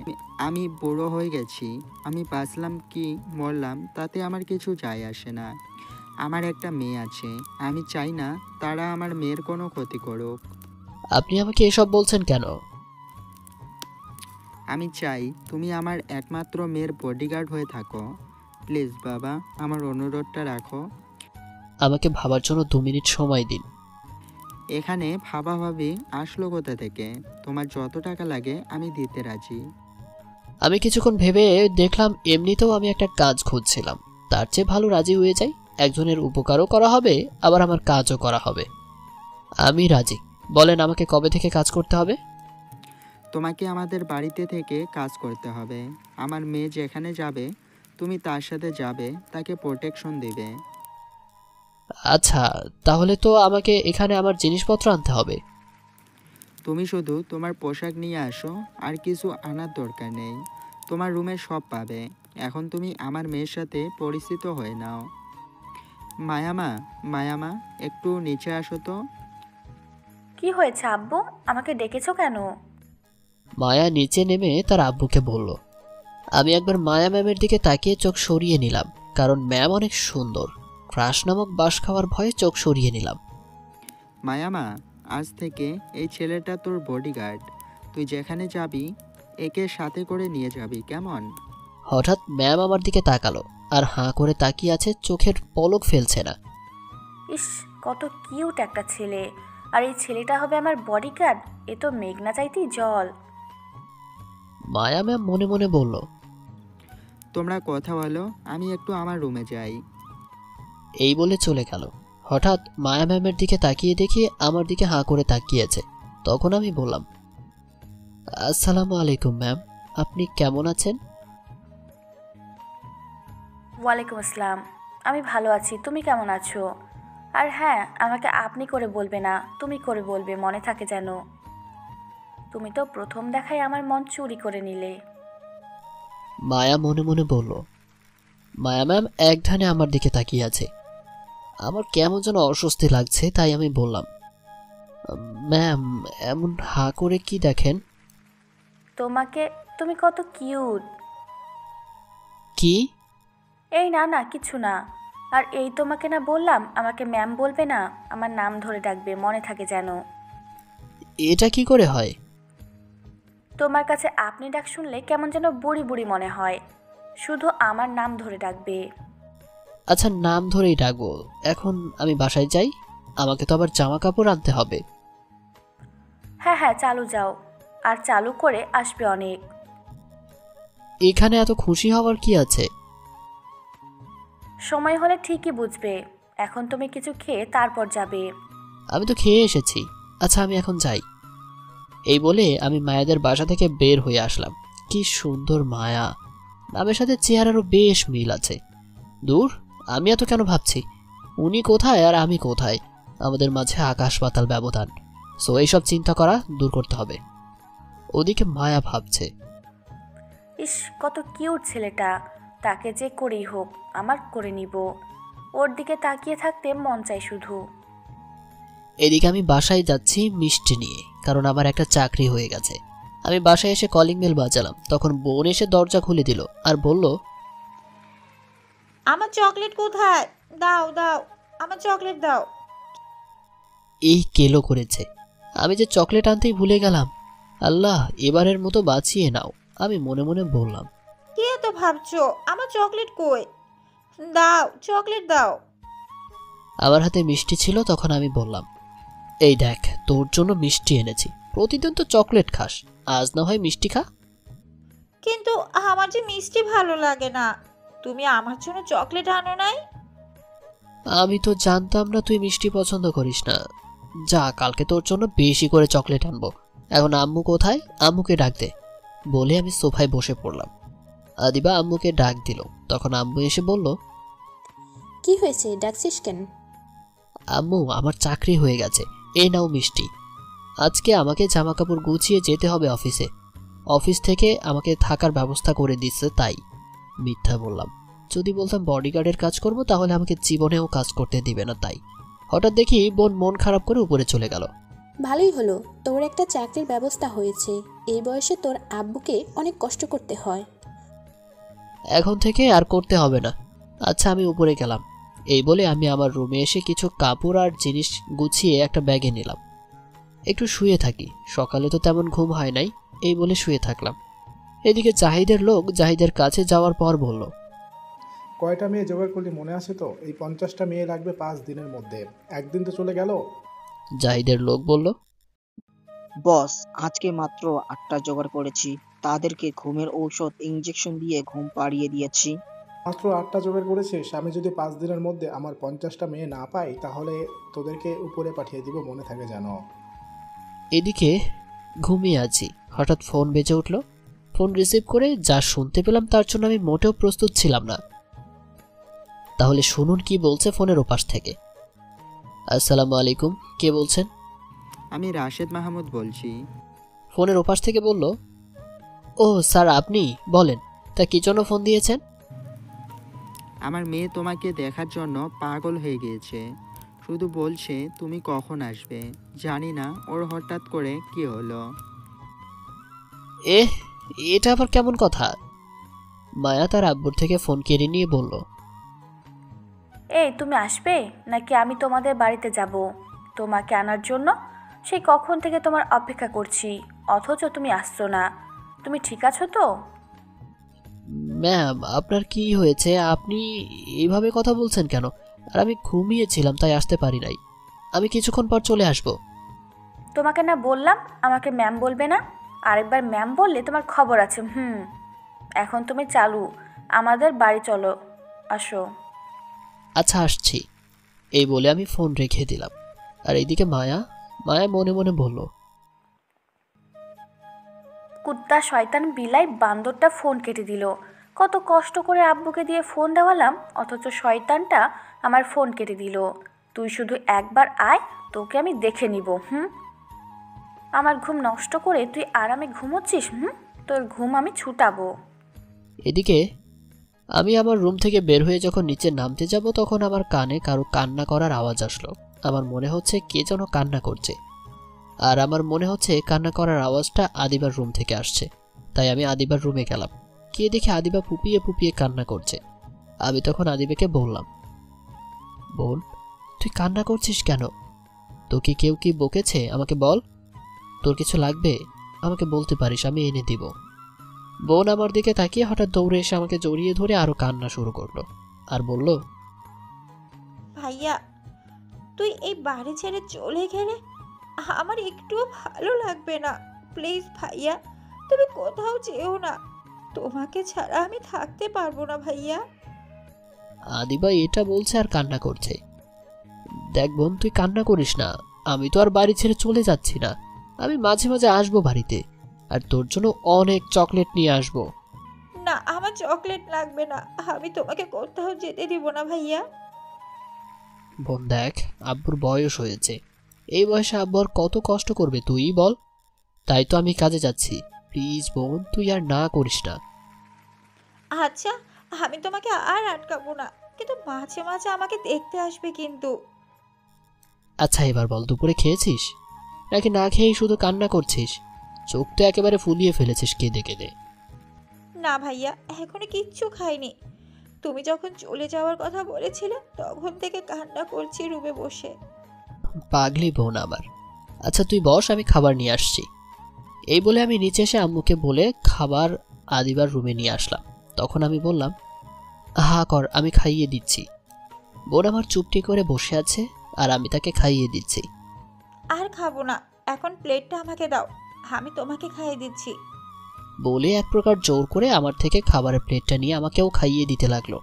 আমি বুড়ো হয়ে গেছি। আমি বাঁচলাম কি মরলাম তাতে আমার কিছু যায় আসে না। আমার একটা মেয়ে আছে। আমি চাই না তারা আমার মেয়ের কোনো ক্ষতি করুক। আপনি আমাকে এসব বলছেন কেন? আমি চাই তুমি আমার একমাত্র মেয়ের বডিগার্ড হয়ে থাকো। প্লিজ বাবা, আমার অনুরোধটা রাখো। আমাকে ভাবার জন্য 2 মিনিট সময় দিন। এখানে ভাবাভাবি আসলো কোথা থেকে? তোমার যত টাকা লাগে আমি দিতে রাজি। আমি কিছুক্ষণ ভেবে দেখলাম এমনিতেও আমি একটা কাজ খুঁজছিলাম, তার চেয়ে ভালো রাজি হয়ে যাই। একজনের উপকারও করা হবে, আবার আমার কাজও করা হবে। আমি রাজি। বলেন আমাকে কবে থেকে কাজ করতে হবে? তোমাকে আমাদের বাড়িতে থেকে কাজ করতে হবে। আমার মেয়ে যেখানে যাবে তুমি তার সাথে যাবে, তাকে প্রোটেকশন দেবে। আচ্ছা, তাহলে তো আমাকে এখানে আমার জিনিসপত্র আনতে হবে। তুমি শুধু তোমার পোশাক নিয়ে আসো, আর কিছু আনার দরকার নেই। তোমার রুমে সব পাবে। এখন তুমি আমার মেয়ের সাথে পরিচিত হয়ে নাও। মায়ামা একটু নিচে আসো তো। কি হয়েছে আব্বু, আমাকে ডেকেছো কেন? মায়া নিচে নেমে তার আব্বুকে বলল। আমি একবার মায়া ম্যামের দিকে তাকিয়ে চোখ সরিয়ে নিলাম, কারণ ম্যাম অনেক সুন্দর। ক্রাশ নামক বাস খাওয়ার ভয়ে চোখ সরিয়ে নিলাম। মায়ামা, আজ থেকে এই ছেলেটা তোর বডিগার্ড। তুই যেখানে যাবি একে সাথে করে নিয়ে যাবি, কেমন? হঠাৎ ম্যাম আমার দিকে তাকালো আর হাঁ করে তাকিয়ে আছে, চোখের পলক ফেলছে না। ইস, কত কিউট একটা ছেলে, আর এই ছেলেটা হবে আমার বডিগার্ড। এ তো মেঘনা চাইতেই জল। মায়া ম্যাম মনে মনে বলল, তোমরা কথা বলো, আমি একটু আমার রুমে যাই। এই বলে চলে গেল। হঠাৎ মায়া ম্যামের দিকে তাকিয়ে দেখি আমার দিকে হাঁ করে তাকিয়েছে। তখন আমি বললাম, আসসালামু আলাইকুম ম্যাম, আপনি কেমন আছেন? ওয়ালাইকুম আসসালাম, আমি ভালো আছি। তুমি কেমন আছো? আর হ্যাঁ, আমাকে আপনি করে বলবে না, তুমি করে বলবে, মনে থাকে যেন। তুমি তো প্রথম দেখায় আমার মন চুরি করে নিলে। মায়া মনে মনে বলল। মায়া ম্যাম এক ধ্যানে আমার দিকে তাকিয়ে আছে। আমার কেমন যেন অস্বস্তি লাগছে, তাই আমি বললাম, ম্যাম এমন হাঁ করে কি দেখেন? তুমি কত কিউট। কি? এই না কিছু না। আর এই তোমাকে না বললাম আমাকে ম্যাম বলবে না, আমার নাম ধরে ডাকবে, মনে থাকে যেন। এটা কি করে হয়? তোমার কাছে আপনি ডাক শুনলে কেমন যেন বুড়ি বুড়ি মনে হয়। শুধু আমার নাম ধরে ডাকবে। আচ্ছা, নাম ধরেই ডাকবো। এখন আমি বাসায় যাই, আমাকে তো আবার জামা কাপড় আনতে হবে। হ্যাঁ, চালু যাও, আর চালু করে আসবে অনেক। এখানে এত খুশি হওয়ার কি আছে? সময় হলে ঠিকই বুঝবে। এখন তুমি কিছু খেয়ে তারপর যাবে। আমি তো খেয়ে এসেছি। আচ্ছা আমি এখন যাই। এই বলে আমি মায়াদের বাসা থেকে বের হয়ে আসলাম। কি সুন্দর মায়া, নামের সাথে চেহারারও বেশ মিল আছে। দূর, আমি এত কেন ভাবছি? উনি কোথায় আর আমি কোথায়, আমাদের মাঝে আকাশ পাতাল ব্যবধান। সো এইসব চিন্তা করা দূর করতে হবে। ওদিকে মায়া ভাবছে, ইস, কত কিউট ছেলেটা, তাকে যে করেই হোক আমার করে নিব। ওর দিকে তাকিয়ে থাকতে মন চাই শুধু। এদিকে আমি বাসায় যাচ্ছি মিষ্টি নিয়ে, কারণ আমার একটা চাকরি হয়ে গেছে। আমি বাসায় এসে কলিং বেল বাজালাম, তখন বোন এসে দরজা খুলে দিল আর বলল, আমার চকলেট কোথায়? দাও দাও, আমার চকলেট দাও। এই কেলো করেছে, আমি যে চকলেট আনতেই ভুলে গেলাম। আল্লাহ, এবারের মতো বাঁচিয়ে নাও, আমি মনে মনে বললাম। কি এত ভাবছো? আমার চকলেট কই? দাও, চকলেট দাও। আমার হাতে মিষ্টি ছিল, তখন আমি বললাম, এই দেখ, তোর জন্য মিষ্টি এনেছি। প্রতিদিন তো চকলেট খাস, আজ না হয় মিষ্টি খা। কিন্তু আমার যে মিষ্টি ভালো লাগে না। তুমি আমার জন্য চকলেট আনো নাই? আমি তো জানতাম না তুই মিষ্টি পছন্দ করিস না। যা, কালকে তোর জন্য বেশি করে চকলেট আনবো। এখন আম্মু কোথায়? আম্মুকে ডাক দে। বলে আমি সোফায় বসে পড়লাম। আদিবা আম্মুকে ডাক দিল, তখন আম্মু এসে বলল, কি হয়েছে, ডাকছিস কেন? আম্মু, আমার চাকরি হয়ে গেছে, এই নাও মিষ্টি। আজকে আমাকে জামা কাপড় গুছিয়ে যেতে হবে অফিসে। অফিস থেকে আমাকে থাকার ব্যবস্থা করে দিচ্ছে, তাই। মিথ্যা বললাম। যদি বলতাম বডিগার্ডের কাজ করব, তাহলে আমাকে জীবনেও কাজ করতে দিবে না। তাই হঠাৎ দেখি বোন মন খারাপ করে উপরে চলে গেল। ভালোই হলো, তোর একটা চাকরির ব্যবস্থা হয়েছে। এই বয়সে তোর আব্বুকে অনেক কষ্ট করতে হয়। এখন থেকে আর করতে হবে না। আচ্ছা আমি উপরে গেলাম। এই বলে আমি আমার রুমে এসে কিছু কাপড় আর জিনিস গুছিয়ে একটা ব্যাগে নিলাম। একটু শুয়ে থাকি, সকালে তো তেমন ঘুম হয় নাই, এই বলে শুয়ে থাকলাম। এদিকে জাহিদের লোক জাহিদের কাছে যাওয়ার পর বলল, কয়টা মেয়ে জোগাড় করলি মনে আছে তো? এই 50টা মেয়ে লাগবে 5 দিনের মধ্যে। একদিন তো চলে গেল। জাহিদের লোক বলল, বস, আজকে মাত্র 8টা জোগাড় করেছি। তাদেরকে ঘুমের ঔষধ ইঞ্জেকশন দিয়ে ঘুম পাড়িয়ে দিয়েছি। মাত্র 8টা জোগাড় করেছিস? আমি যদি 5 দিনের মধ্যে আমার 50টা মেয়ে না পাই, তাহলে তোদেরকে উপরে পাঠিয়ে দিব, মনে থাকে যেন। এদিকে ঘুমিয়ে আছি, হঠাৎ ফোন বেজে উঠল। ফোন রিসিভ করে যা শুনতে পেলাম তার জন্য আমি মোটেও প্রস্তুত ছিলাম না। তাহলে শুনুন কি বলছে ফোনের ওপাশ থেকে। আসসালামু আলাইকুম, কে বলছেন? আমি রাশেদ মাহমুদ বলছি। ফোনের ওপাশ থেকে বলল, ও স্যার আপনি বলেন, তা কি জন্য ফোন দিয়েছেন? আমার মেয়ে তোমাকে দেখার জন্য পাগল হয়ে গিয়েছে। শুধু বলছে তুমি কখন আসবে। জানি না ওর হঠাৎ করে কি হলো। এটা আবার কেমন কথা? মায়া তার আব্বুর থেকে ফোন কেড়ে নিয়ে বলল, এই তুমি আসবে নাকি আমি তোমাদের বাড়িতে যাব তোমাকে আনার জন্য? সেই কখন থেকে তোমার অপেক্ষা করছি, অথচ তুমি আসছো না। তুমি ঠিক আছো তো? ম্যাম আপনার কি হয়েছে? আপনি এইভাবে কথা বলছেন কেন? আর আমি ঘুমিয়েছিলাম, তাই আসতে পারি নাই। আমি কিছুক্ষণ পর চলে আসব। তোমাকে না বললাম আমাকে ম্যাম বলবে না? আরেকবার ম্যাম বললে তোমার খবর আছে। এখন তুমি চালু, আমাদের বাড়ি চলো, আসো। আচ্ছা আসছি, এই বলে আমি ফোন রেখে দিলাম। আর এইদিকে মায়া মনে মনে বলল, কুত্তা শয়তান বিলাই বান্দরটা ফোন কেটে দিল। কত কষ্ট করে আব্বুকে দিয়ে ফোন দেওয়ালাম, অথচ শয়তানটা আমার ফোন কেটে দিল। তুই শুধু একবার আয়, তোকে আমি দেখে নিব। আমার ঘুম নষ্ট করে তুই আরামে ঘুমোচ্ছিস। তোর ঘুম আমি ছুটাবো। এদিকে আমি আমার রুম থেকে বের হয়ে যখন নিচে নামতে যাব, তখন আমার কানে কারো কান্না করার আওয়াজ আসলো। আমার মনে হচ্ছে কে যেন কান্না করছে, আর আমার মনে হচ্ছে কান্না করার আওয়াজটা আদিবার রুম থেকে আসছে। তাই আমি আদিবার রুমে গেলাম। গিয়ে দেখি আদিবা ফুপিয়ে ফুপিয়ে কান্না করছে। আমি তখন আদিবাকে বললাম, বোন তুই কান্না করছিস কেন? তোকে কেউ কি বকেছে? আমাকে বল, তোর কিছু লাগবে আমাকে বলতে পারিস, আমি এনে দিব। বোন আমার দিকে তাকিয়ে হঠাৎ দৌড়ে এসে আমাকে জড়িয়ে ধরে আরো কান্না শুরু করলো আর বলল, ভাইয়া, তুই এই বাড়ি ছেড়ে চলে গেলে আমার একটুও ভালো লাগবে না। প্লিজ ভাইয়া, তুমি কোথাও যেও না। তোমাকে ছাড়া আমি থাকতে পারবো না ভাইয়া। আদিবা এটা বলছে আর কান্না করছে। দেখ বোন, তুই কান্না করিস না, আমি তো আর বাড়ি ছেড়ে চলে যাচ্ছি না। আমি মাঝে মাঝে আসবো বাড়িতে, আর তোর জন্য অনেক চকলেট নিয়ে আসবো। না, আমার চকলেট লাগবে না, আমি তোমাকে কোথাও যেতে দিব না ভাইয়া। বোন দেখ, আব্বুর বয়স হয়েছে, এই বয়সে আব্বু আর কত কষ্ট করবে তুই বল। তাই তো আমি কাজে যাচ্ছি, প্লিজ বোন তুই আর না করিস না। আচ্ছা, আমি তোমাকে আর আটকাবো না, কিন্তু মাঝে মাঝে আমাকে দেখতে আসবে কিন্তু। আচ্ছা এবার বল, দুপুরে খেয়েছিস নাকি না খেয়েই শুধু কান্না করছিস? চোখ তো একেবারে ফুলিয়ে ফেলেছিস কেঁদে কেঁদে। না ভাইয়া, এখনো কিচ্ছু খাইনি। তুমি যখন চলে যাওয়ার কথা বলেছিলে তখন থেকে কান্না করছি রুমে বসে। পাগলি বোন আমার। আচ্ছা তুই বস, আমি খাবার নিয়ে আসছি। এই বলে আমি নিচে এসে আম্মুকে বলে খাবার আদিবার রুমে নিয়ে আসলাম। তখন আমি বললাম, হা কর, আমি খাইয়ে দিচ্ছি। বোন আমার চুপটি করে বসে আছে আর আমি তাকে খাইয়ে দিচ্ছি। আর খাবো না, এখন প্লেটটা আমাকে দাও, আমি তোমাকে খাইয়ে দিচ্ছি। বলে এক প্রকার জোর করে আমার থেকে খাবারের প্লেটটা নিয়ে আমাকেও খাইয়ে দিতে লাগলো।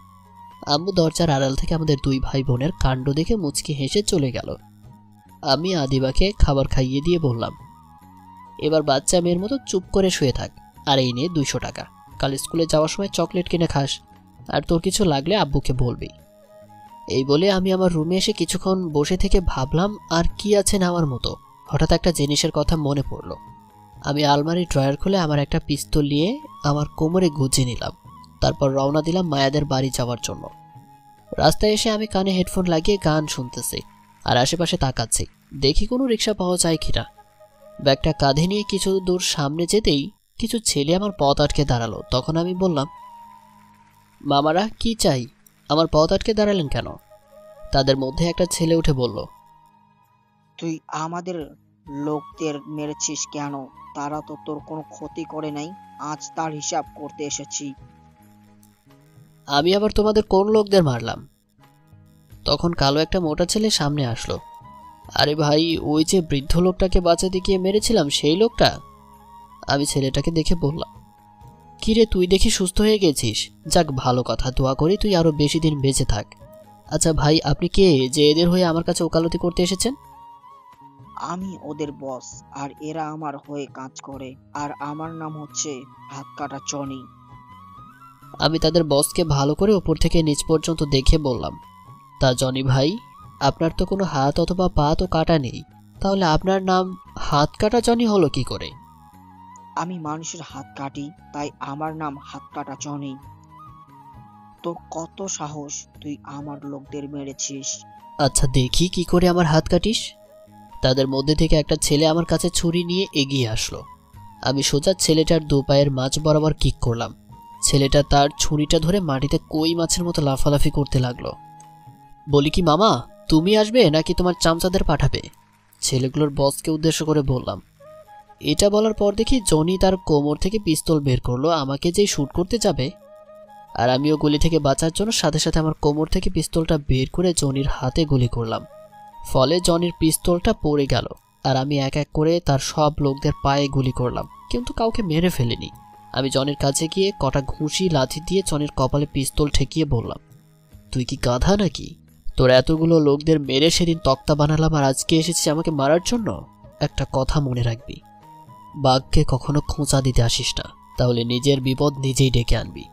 আম্মু দরজার আড়াল থেকে আমাদের দুই ভাই বোনের কাণ্ড দেখে মুচকি হেসে চলে গেল। আমি আদিবাকে খাবার খাইয়ে দিয়ে বললাম, এবার বাচ্চা মেয়ের মতো চুপ করে শুয়ে থাক, আর এই নিয়ে 200 টাকা, কাল স্কুলে যাওয়ার সময় চকলেট কিনে খাস, আর তোর কিছু লাগলে আব্বুকে বলবি। এই বলে আমি আমার রুমে এসে কিছুক্ষণ বসে থেকে ভাবলাম আর কি আছে নেওয়ার মতো। হঠাৎ একটা জিনিসের কথা মনে পড়লো। আমি আলমারির ড্রয়ার খুলে আমার একটা পিস্তল নিয়ে আমার কোমরে গুজে নিলাম। তারপর রওনা দিলাম মায়াদের বাড়ি যাওয়ার জন্য। রাস্তায় এসে আমি কানে হেডফোন লাগিয়ে গান শুনতেছি আর আশেপাশে তাকাচ্ছি, দেখি কোনো রিক্সা পাওয়া যায় কিনা। ব্যাগটা কাঁধে নিয়ে কিছু দূর সামনে যেতেই কিছু ছেলে আমার পথ আটকে দাঁড়ালো। তখন আমি বললাম, মামারা কি চাই, আমার পথ আটকে দাঁড়ালেন কেন? তাদের মধ্যে একটা ছেলে উঠে বলল, তুই আমাদের লোকদের মেরেছিস কেন? তারা তো তোর কোনো ক্ষতি করে নাই, আজ তার হিসাব করতে এসেছি। আমি আবার তোমাদের কোন লোকদের মারলাম? তখন কালো একটা মোটা ছেলে সামনে আসলো। আরে ভাই, ওই যে বৃদ্ধ লোকটাকে বাঁচাতে গিয়ে মেরেছিলাম সেই লোকটা। আমি ছেলেটাকে দেখে বললাম, কিরে তুই দেখি সুস্থ হয়ে গেছিস, যাক ভালো কথা, দোয়া করি তুই আরো বেশি দিন বেঁচে থাক। আচ্ছা ভাই, আপনি কে যে এদের হয়ে আমার কাছে ওকালতি করতে এসেছেন? আমি ওদের বস, আর এরা আমার হয়ে কাজ করে, আর আমার নাম হচ্ছে হাত কাটা জনি। আমি তাদের বসকে ভালো করে উপর থেকে নিচ পর্যন্ত দেখে বললাম, তা জনি ভাই, আপনার তো কোনো হাত অথবা পা তো কাটা নেই, তাহলে আপনার নাম হাত কাটা জনি হলো কি করে? আমি মানুষের হাত কাটি, তাই আমার নাম হাত কাটা জনি। তোর কত সাহস, তুই আমার লোকদের মেরেছিস? আচ্ছা দেখি কি করে আমার হাত কাটিস। তাদের মধ্যে থেকে একটা ছেলে আমার কাছে ছুরি নিয়ে এগিয়ে আসলো। আমি সোজা ছেলেটার দু পায়ের মাঝ বরাবর কিক করলাম। ছেলেটা তার ছুরিটা ধরে মাটিতে কই মাছের মতো লাফালাফি করতে লাগলো। বলি কি মামা, তুমি আসবে নাকি তোমার চামচাদের পাঠাবে? ছেলেগুলোর বসকে উদ্দেশ্য করে বললাম। এটা বলার পর দেখি জনি তার কোমর থেকে পিস্তল বের করলো আমাকে যেই শুট করতে যাবে, আর আমিও গুলি থেকে বাঁচার জন্য সাথে সাথে আমার কোমর থেকে পিস্তলটা বের করে জনির হাতে গুলি করলাম। ফলে জনির পিস্তলটা পড়ে গেল, আর আমি এক এক করে তার সব লোকদের পায়ে গুলি করলাম, কিন্তু কাউকে মেরে ফেলিনি। আমি জনির কাছে গিয়ে কটা ঘুষি লাথি দিয়ে জনির কপালে পিস্তল ঠেকিয়ে বললাম, তুই কি গাধা নাকি? তোর এতগুলো লোকদের মেরে সেদিন তক্তা বানালাম, আর আজকে এসেছিস আমাকে মারার জন্য? একটা কথা মনে রাখবি, বাঘকে কখনো খোঁচা দিতে আসিস না, তাহলে নিজের বিপদ নিজেই ডেকে আনবি।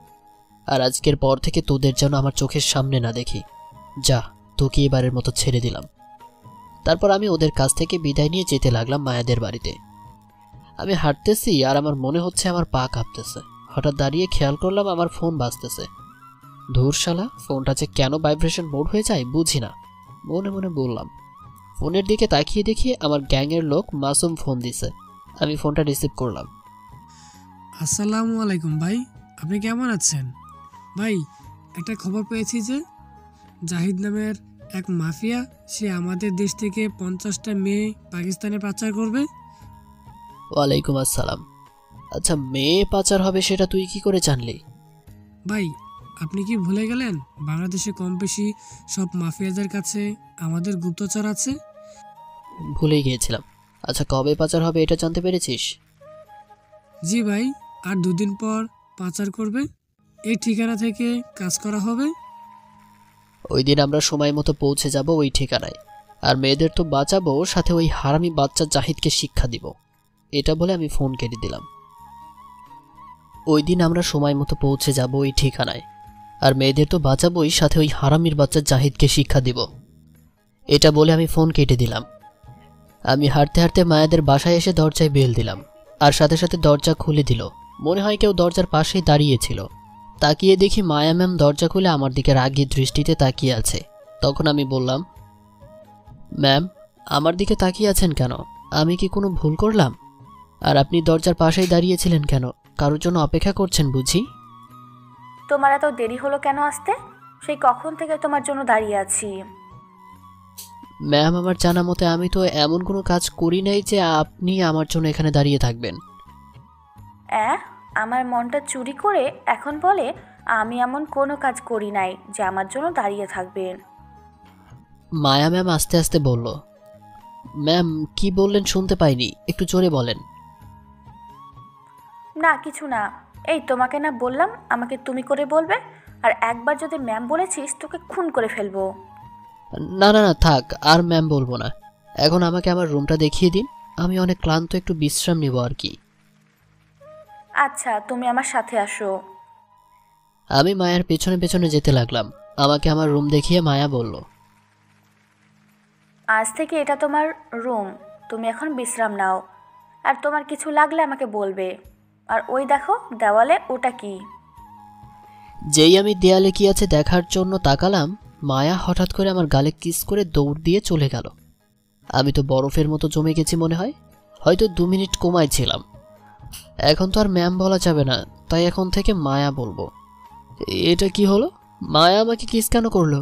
আর আজকের পর থেকে তোদের যেন আমার চোখের সামনে না দেখি। যা, তোকে এবারের মতো ছেড়ে দিলাম। তারপর আমি ওদের কাছ থেকে বিদায় নিয়ে যেতে লাগলাম মায়াদের বাড়িতে। আমি হাঁটতেছি আর আমার মনে হচ্ছে আমার পা কাঁপতেছে। হঠাৎ দাঁড়িয়ে খেয়াল করলাম আমার ফোন বাজতেছে। ধুর শালা, ফোনটা যে কেন ভাইব্রেশন মোড হয়ে যায় বুঝি না, মনে মনে বললাম। ফোনের দিকে তাকিয়ে দেখি আমার গ্যাংয়ের লোক মাসুম ফোন দিছে। আমি ফোনটা রিসিভ করলাম। আসসালামু আলাইকুম ভাই, আপনি কেমন আছেন? ভাই, একটা খবর পেয়েছি যে জাহিদ নামের এক মাফিয়া, সে আমাদের দেশ থেকে 50টা মেয়ে পাকিস্তানে পাচার করবে। ওয়ালাইকুম আসসালাম। আচ্ছা, মেয়ে পাচার হবে সেটা তুই কি করে জানলি? ভাই, আপনি কি ভুলে গেলেন বাংলাদেশে কম বেশি সব মাফিয়াদের কাছে আমাদের গুপ্তচর আছে? ভুলে গিয়েছিলাম। আচ্ছা, কবে পাচার হবে এটা জানতে পেরেছিস? জি ভাই, আর 2 দিন পর পাচার করবে। এই ঠিকানা থেকে কাজ করা হবে। ওই দিন আমরা সময় মতো পৌঁছে যাব ওই ঠিকানায়, আর মেয়েদের তো বাঁচাবো, সাথে ওই হারামি বাচ্চা জাহিদকে শিক্ষা দিব। এটা বলে আমি ফোন কেটে দিলাম। ওই দিন আমরা সময় মতো পৌঁছে যাব ওই ঠিকানায়, আর মেয়েদের তো বাঁচাবোই, সাথে ওই হারামির বাচ্চা জাহিদকে শিক্ষা দিব। এটা বলে আমি ফোন কেটে দিলাম। আমি হাঁটতে হাঁটতে মায়াদের বাসায় এসে দরজায় বেল দিলাম, আর সাথে সাথে দরজা খুলে দিল। মনে হয় কেউ দরজার পাশেই দাঁড়িয়েছিল। তাকিয়ে দেখি মায়া ম্যাম দরজা খুলে আমার দিকে রাগী দৃষ্টিতে তাকিয়ে আছে। তখন আমি বললাম, ম্যাম, আমার দিকে তাকিয়ে আছেন কেন? আমি কি কোনো ভুল করলাম? আর আপনি দরজার পাশেই দাঁড়িয়েছিলেন কেন? কারোর জন্য অপেক্ষা করছেন বুঝি? তোমার এত দেরি হলো কেন আসতে? সেই কখন থেকে তোমার জন্য দাঁড়িয়ে আছি। ম্যাম, আমার জানা মতে আমি তো এমন কোনো কাজ করি নাই যে আপনি আমার জন্য এখানে দাঁড়িয়ে থাকবেন। আমার মনটা চুরি করে এখন বলে আমি এমন কোনো কাজ করি নাই যে আমার জন্য দাঁড়িয়ে থাকবেন। মায়া ম্যাম আস্তে আস্তে বলল। ম্যাম, কি বললেন শুনতে পাইনি, একটু জোরে বলেন। না কিছু না, এই তোমাকে না বললাম আমাকে তুমি করে বলবে, আর একবার যদি ম্যাম বলেছিস তোকে খুন করে ফেলবো। না না না, থাক, আর ম্যাম বলবো না। এখন আমাকে আমার রুমটা দেখিয়ে দিন, আমি অনেক ক্লান্ত, একটু বিশ্রাম নিব আর কি। আচ্ছা, তুমি আমার সাথে আসো। আমি মায়ার পেছনে পেছনে যেতে লাগলাম। আমাকে আমার রুম দেখিয়ে মায়া বলল, আজ থেকে এটা তোমার রুম, তুমি এখন বিশ্রাম নাও, আর তোমার কিছু লাগলে আমাকে বলবে। আর ওই দেখো দেওয়ালে, ওটা কি? যেই আমি দেয়ালে কি আছে দেখার জন্য তাকালাম, মায়া হঠাৎ করে আমার গালে কিস করে দৌড় দিয়ে চলে গেল। আমি তো বরফের মতো জমে গেছি মনে হয়, হয়তো 2 মিনিট কোমায় ছিলাম। এখন তো আর ম্যাম বলা যাবে না, তাই এখন থেকে মায়া বলবো। এটা কি হলো? মায়া আমাকে কিস কেন করলো?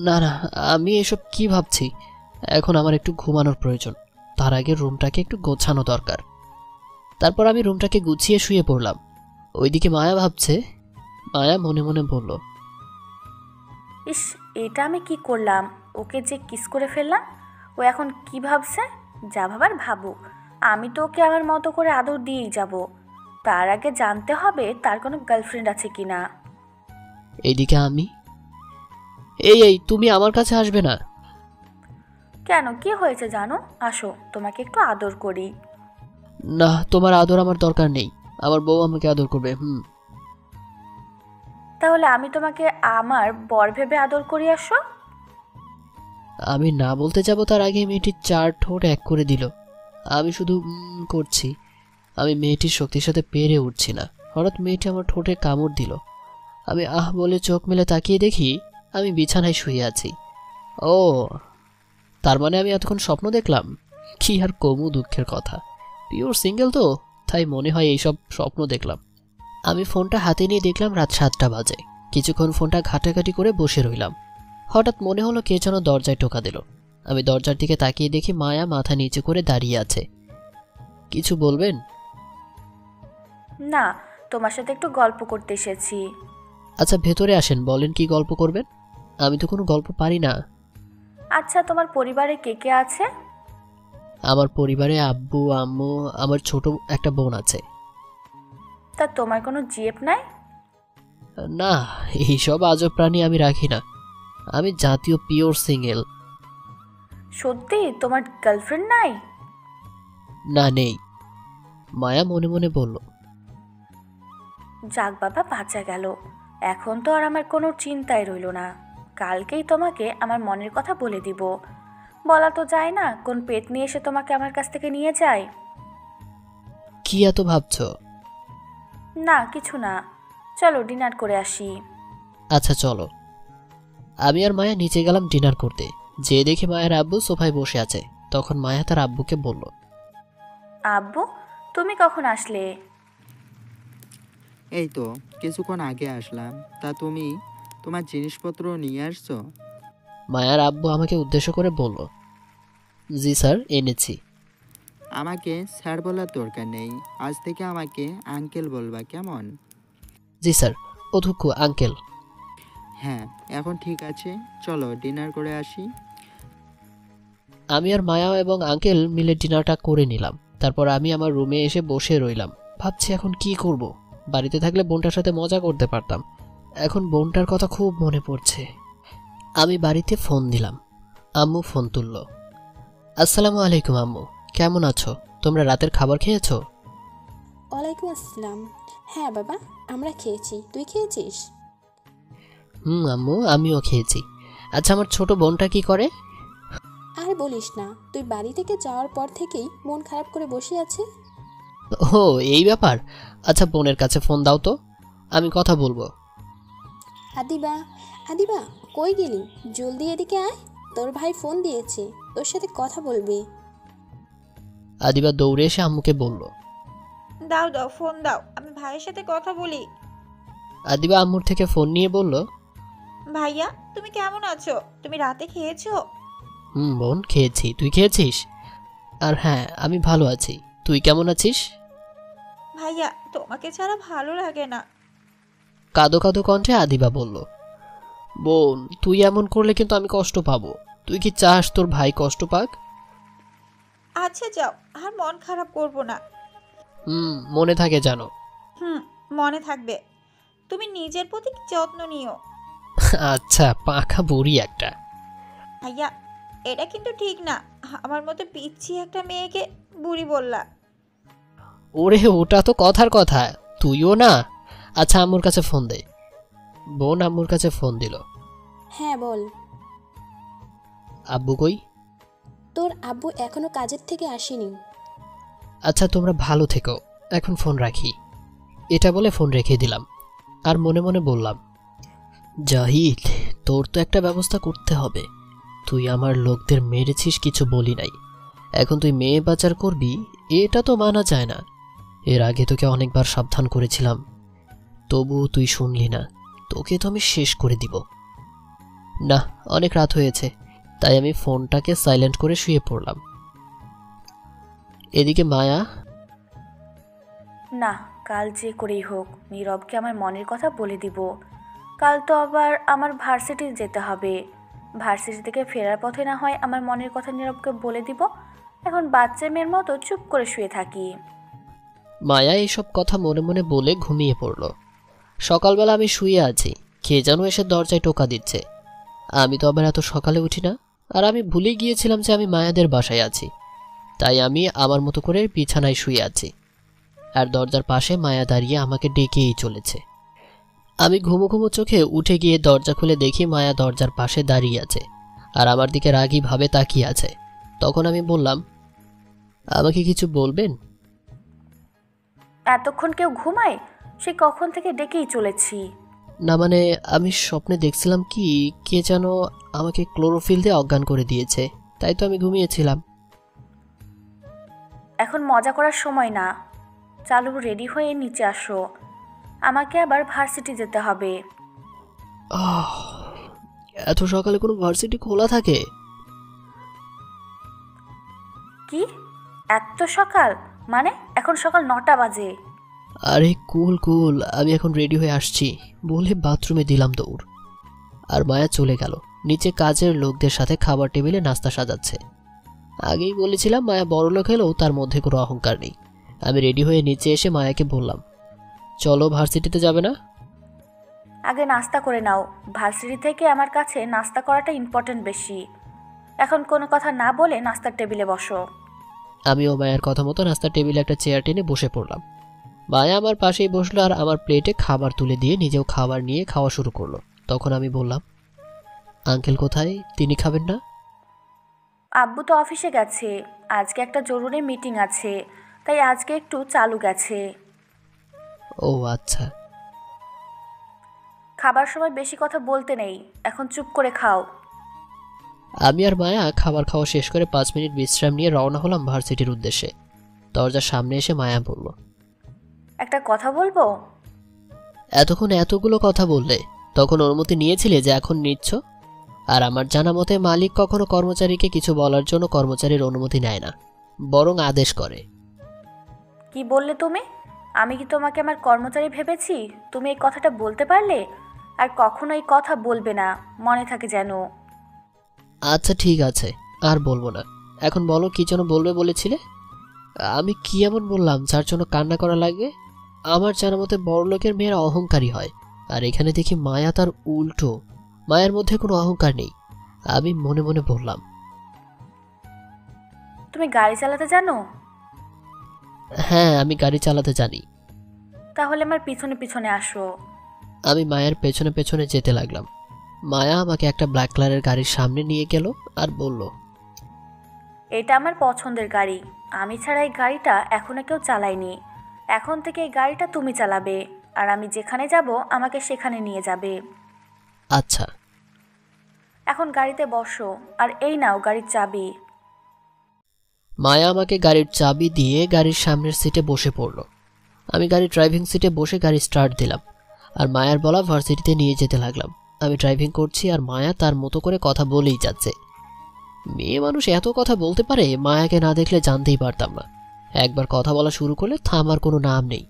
না না, আমি এসব কি ভাবছি? এখন আমার একটু ঘুমানোর প্রয়োজন, তার আগে রুমটাকে একটু গোছানো দরকার। তারপর আমি রুমটাকে গুছিয়ে শুয়ে পড়লাম। ওইদিকে মায়া ভাবছে। মায়া মনে মনে বলল, ইস, এটা আমি কি করলাম? ওকে যে কিস করে ফেললাম, ও এখন কি ভাবছে? যা ভাবার ভাবুক, আমি তো ওকে আমার মতো করে আদর দিয়েই যাব। তার আগে জানতে হবে তার কোনো গার্লফ্রেন্ড আছে কিনা। এইদিকে আমি, এই তুমি আমার কাছে আসবে না? কেন, কি হয়েছে জানো? আসো, তোমাকে একটু আদর করি। না, তোমার আদর আমার দরকার নেই, আমার বউ আমাকে আদর করবে। তাহলে আমি তোমাকে আমার বর ভেবে আদর করি, আসো। আমি না বলতে যাব তার আগে মেয়েটির 4 ঠোঁট এক করে দিল। আমি শুধু করছি, আমি মেয়েটির শক্তির সাথে পেরে উঠছি না। হঠাৎ মেয়েটি আমার ঠোঁটে কামড় দিল। আমি আহ বলে চোখ মেলে তাকিয়ে দেখি আমি বিছানায় শুয়ে আছি। ও, তার মানে আমি এতক্ষণ স্বপ্ন দেখলাম? কি আর কমু দুঃখের কথা, পিওর সিঙ্গেল তো, তাই মনে হয় এইসব স্বপ্ন দেখলাম। আমি ফোনটা হাতে নিয়ে দেখলাম রাত 7টা বাজে। কিছুক্ষণ ফোনটা ঘাটাঘাটি করে বসে রইলাম। হঠাৎ মনে হলো কে যেন দরজায় টোকা দিল। আমি দরজার দিকে তাকিয়ে দেখি মায়া মাথা নিচু করে দাঁড়িয়ে আছে। কিছু বলবেন? না, তোমার সাথে একটু গল্প করতে এসেছি। আচ্ছা, ভেতরে আসেন, বলেন কি গল্প করবেন। আমি তো কোনো গল্প পারি না। আচ্ছা, তোমার পরিবারে কে কে আছে? আমার পরিবারে আব্বু, আম্মু, আমার ছোট একটা বোন আছে। তা তোমার কোনো জিএফ নাই? না, এইসব আজব প্রাণী আমি রাখি না, আমি জাতীয় পিওর সিঙ্গেল। সত্যি তোমার গার্লফ্রেন্ড নাই? না, নেই। মায়া মনে মনে বলল, যাক বাবা, বাঁচা গেল। এখন তো আর আমার কোনো চিন্তাই রইল না। কালকেই তোমাকে আমার মনের কথা বলে দিব। বলা তো যায় না কোন পেট নিয়ে এসে তোমাকে আমার কাছ থেকে নিয়ে যায়। কি এত ভাবছো? না কিছু না, চলো ডিনার করে আসি। আচ্ছা চলো। আমি আর মায়া নিচে গেলাম ডিনার করতে। যে দেখি মায়ের আব্বু সোফায় বসে আছে। তখন মায়া তার আব্বুকে বলল, আব্বু, তুমি কখন আসলে? এই তো কিছুক্ষণ আগে আসলাম। তা তুমি তোমার জিনিসপত্র নিয়ে আসছো? মায়ার আব্বু আমাকে উদ্দেশ্য করে বলল, জি স্যার, এনেছি। আমাকে স্যার বলার দরকার নেই, আজ থেকে আমাকে আঙ্কেল বলবা, কেমন? জি স্যার, অধ্যক্ষ আঙ্কেল। হ্যাঁ, এখন ঠিক আছে, চলো ডিনার করে আসি। আমি আর মায়া এবং আঙ্কেল মিলে ডিনারটা করে নিলাম। তারপর আমি আমার রুমে এসে বসে রইলাম, ভাবছি এখন কি করব। বাড়িতে থাকলে বোনটার সাথে মজা করতে পারতাম। এখন বোনটার কথা খুব মনে পড়ছে। আমি বাড়িতে ফোন দিলাম। আম্মু ফোন তুলল। আসসালামু আলাইকুম আম্মু, কেমন আছো? তোমরা রাতের খাবার খেয়েছো? ওয়ালাইকুম আসসালাম। হ্যাঁ বাবা, আমরা খেয়েছি, তুই খেয়েছিস? আম্মু, আমিও খেয়েছি। আচ্ছা, আমার ছোট বোনটা কি করে? আর বলিস না, তুই বাড়ি থেকে যাওয়ার পর থেকেই মন খারাপ করে বসে আছে। ও, এই ব্যাপার। আচ্ছা, বোনের কাছে ফোন দাও তো, আমি কথা বলবো। আদিবা, আদিবা, কই গেলি? জলদি এদিকে আয়, তোর ভাই ফোন দিয়েছে, তোর সাথে কথা বলবে। আদিবা দৌড়ে এসে আম্মুকে বলল। দাও দাও, ফোন দাও, আমি ভাইয়ের সাথে কথা বলি। আদিবা আম্মুর থেকে ফোন নিয়ে বলল, ভাইয়া তুমি কেমন আছো? তুমি রাতে খেয়েছো? বোন, খেয়েছি। তুই খেয়েছিস? আর হ্যাঁ, আমি ভালো আছি। তুই কেমন আছিস? ভাইয়া তোমাকে ছাড়া ভালো লাগে না। কাঁদো কাঁদো কণ্ঠে আদিবা বলল। বোন, তুই এমন করলে কিন্তু আমি কষ্ট পাবো। তুই কি চাস তোর ভাই কষ্ট পাক? আচ্ছা যাও, আর মন খারাপ করবো না। মনে থাকে জানো। মনে থাকবে। তুমি নিজের প্রতি যত্ন নিও। আচ্ছা, পাখা বুড়ি একটা। ভাইয়া, এটা কিন্তু ঠিক না, আমার মতো পিচ্ছি একটা মেয়েকে বুড়ি বললা। ওরে, ওটা তো কথার কথা, তুইও না। আচ্ছা, আম্মুর কাছে ফোন দে। বোন আম্মুর কাছে ফোন দিল। হ্যাঁ বল। আব্বু কই? তোর আব্বু এখনো কাজের থেকে আসেনি। আচ্ছা, তোমরা ভালো থেকো, এখন ফোন রাখি। এটা বলে ফোন রেখে দিলাম। আর মনে মনে বললাম, জাহিদ, তোর তো একটা ব্যবস্থা করতে হবে। তুই আমার লোকদের মেরেছিস, কিছু বলি নাই। এখন তুই মেয়ে পাচার করবি, এটা তো মানা যায় না। এর আগে তোকে অনেকবার সাবধান করেছিলাম, তবু তুই শুনলি না। তোকে তো আমি শেষ করে দিব। না, অনেক রাত হয়েছে, তাই আমি ফোনটাকে সাইলেন্ট করে শুয়ে পড়লাম। এদিকে মায়া। না, কাল যে করেই হোক নীরবকে আমার মনের কথা বলে দিব। কাল তো আবার আমার ভার্সিটি যেতে হবে। ভার্সিটি থেকে ফেরার পথে না হয় আমার মনের কথা নীরবকে বলে দিব। এখন বাচ্চা মেয়ের মতো চুপ করে শুয়ে থাকি। মায়া এইসব কথা মনে মনে বলে ঘুমিয়ে পড়ল। সকালবেলা আমি শুয়ে আছি, কে যেন এসে দরজায় টোকা দিচ্ছে। আমি তো আবার এত সকালে উঠি না, আর আমি ভুলে গিয়েছিলাম যে আমি মায়াদের বাসায় আছি। তাই আমি আমার মতো করে বিছানায় শুয়ে আছি, আর দরজার পাশে মায়া দাঁড়িয়ে আমাকে ডেকেই চলেছে। আমি ঘুমো ঘুমো চোখে উঠে গিয়ে দরজা খুলে দেখি মায়া দরজার পাশে দাঁড়িয়ে আছে, আর আমার দিকে রাগীভাবে তাকিয়ে আছে। তখন আমি বললাম, আমাকে কিছু বলবেন? এতক্ষণ কেউ ঘুমায়? সে কখন থেকে ডেকেই চলেছি। না মানে, আমি স্বপ্নে দেখছিলাম কি কে যেন আমাকে ক্লোরোফিল দিয়ে অজ্ঞান করে দিয়েছে, তাই তো আমি ঘুমিয়েছিলাম। এখন মজা করার সময় না। চালু রেডি হয়ে নিচে আসো, আমাকে আবার ভার্সিটি যেতে হবে। এত সকালে কোনো ভার্সিটি খোলা থাকে? কি এত সকাল? মানে এখন সকাল 9টা বাজে। আরে কুল কুল, আমি এখন রেডি হয়ে আসছি বলে বাথরুমে দিলাম দৌড়। আর মায়া চলে গেল নিচে কাজের লোকদের সাথে খাবার টেবিলে নাস্তা সাজাচ্ছে। আগেই বলেছিলাম মায়া বড়লোক হলেও তার মধ্যে কোনো অহংকার নেই। আমি রেডি হয়ে নিচে এসে মায়াকে বললাম, চলো ভার্সিটিতে যাবে না? আগে নাস্তা করে নাও। ভার্সিটি থেকে আমার কাছে নাস্তা করাটা ইম্পর্টেন্ট বেশি। এখন কোনো কথা না বলে নাস্তার টেবিলে বসো। আমিও মায়ের কথা মতো নাস্তার টেবিলে একটা চেয়ার টেনে বসে পড়লাম। মায়া আমার পাশেই বসলো আর আমার প্লেটে খাবার তুলে দিয়ে নিজেও খাবার নিয়ে খাওয়া শুরু করলো। তখন আমি বললাম, আঙ্কেল কোথায়? তিনি খাবেন না? আব্বু তো অফিসে গেছে, আজকে একটা জরুরি মিটিং আছে, তাই আজকে একটু চালু গেছে। ও আচ্ছা। খাবার সময় বেশি কথা বলতে নেই, এখন চুপ করে খাও। আমি আর মায়া খাবার খাওয়া শেষ করে 5 মিনিট বিশ্রাম নিয়ে রওনা হলাম ভার্সিটির উদ্দেশ্যে। দরজার সামনে এসে মায়া বলল, একটা কথা বলবো। এতক্ষণ এতগুলো কথা বললে, তখন অনুমতি নিয়েছিলে যে এখন নিচ্ছ? আর আমার জানা মতে মালিক কখনো কর্মচারীকে কিছু বলার জন্য কর্মচারীর অনুমতি নেয় না, বরং আদেশ করে। কি বললে তুমি? আমি কি তোমাকে আমার কর্মচারী ভেবেছি? তুমি এই কথাটা বলতে পারলে? আর কখনো এই কথা বলবে না, মনে থাকে যেন। আচ্ছা ঠিক আছে, আর বলবো না। এখন বলো, কি যেন বলবে বলেছিলে? আমি কি এমন বললাম যার জন্য কান্না করা লাগবে? আমার জানা মতে বড়লোকের মেয়েরা অহংকারী হয়, আর এখানে দেখি মায়া তার উল্টো। মায়ার মধ্যে কোনো অহংকার নেই। আমি মনে মনে বললাম, তুমি গাড়ি চালাতে জানো? হ্যাঁ, আমি গাড়ি চালাতে জানি। তাহলে আমার পিছনে পিছনে আসো। আমি মায়ের পেছনে পেছনে যেতে লাগলাম। মায়া আমাকে একটা ব্ল্যাক কালারের গাড়ির সামনে নিয়ে গেল আর বলল, এটা আমার পছন্দের গাড়ি। আমি ছাড়া এই গাড়িটা এখনো কেউ চালায়নি। এখন থেকে এই গাড়িটা তুমি চালাবে, আর আমি যেখানে যাব আমাকে সেখানে নিয়ে যাবে। আচ্ছা। এখন গাড়িতে বসো, আর এই নাও গাড়ির চাবি। মায়া আমাকে গাড়ির চাবি দিয়ে গাড়ির সামনের সিটে বসে পড়ল। আমি গাড়ির ড্রাইভিং সিটে বসে গাড়ি স্টার্ট দিলাম আর মায়ার বলা ভার্সিটিতে নিয়ে যেতে লাগলাম। আমি ড্রাইভিং করছি আর মায়া তার মতো করে কথা বলেই যাচ্ছে। মেয়ে মানুষ এত কথা বলতে পারে, মায়াকে না দেখলে জানতেই পারতাম না। একবার কথা বলা শুরু করলে থামার কোনো নাম নেই।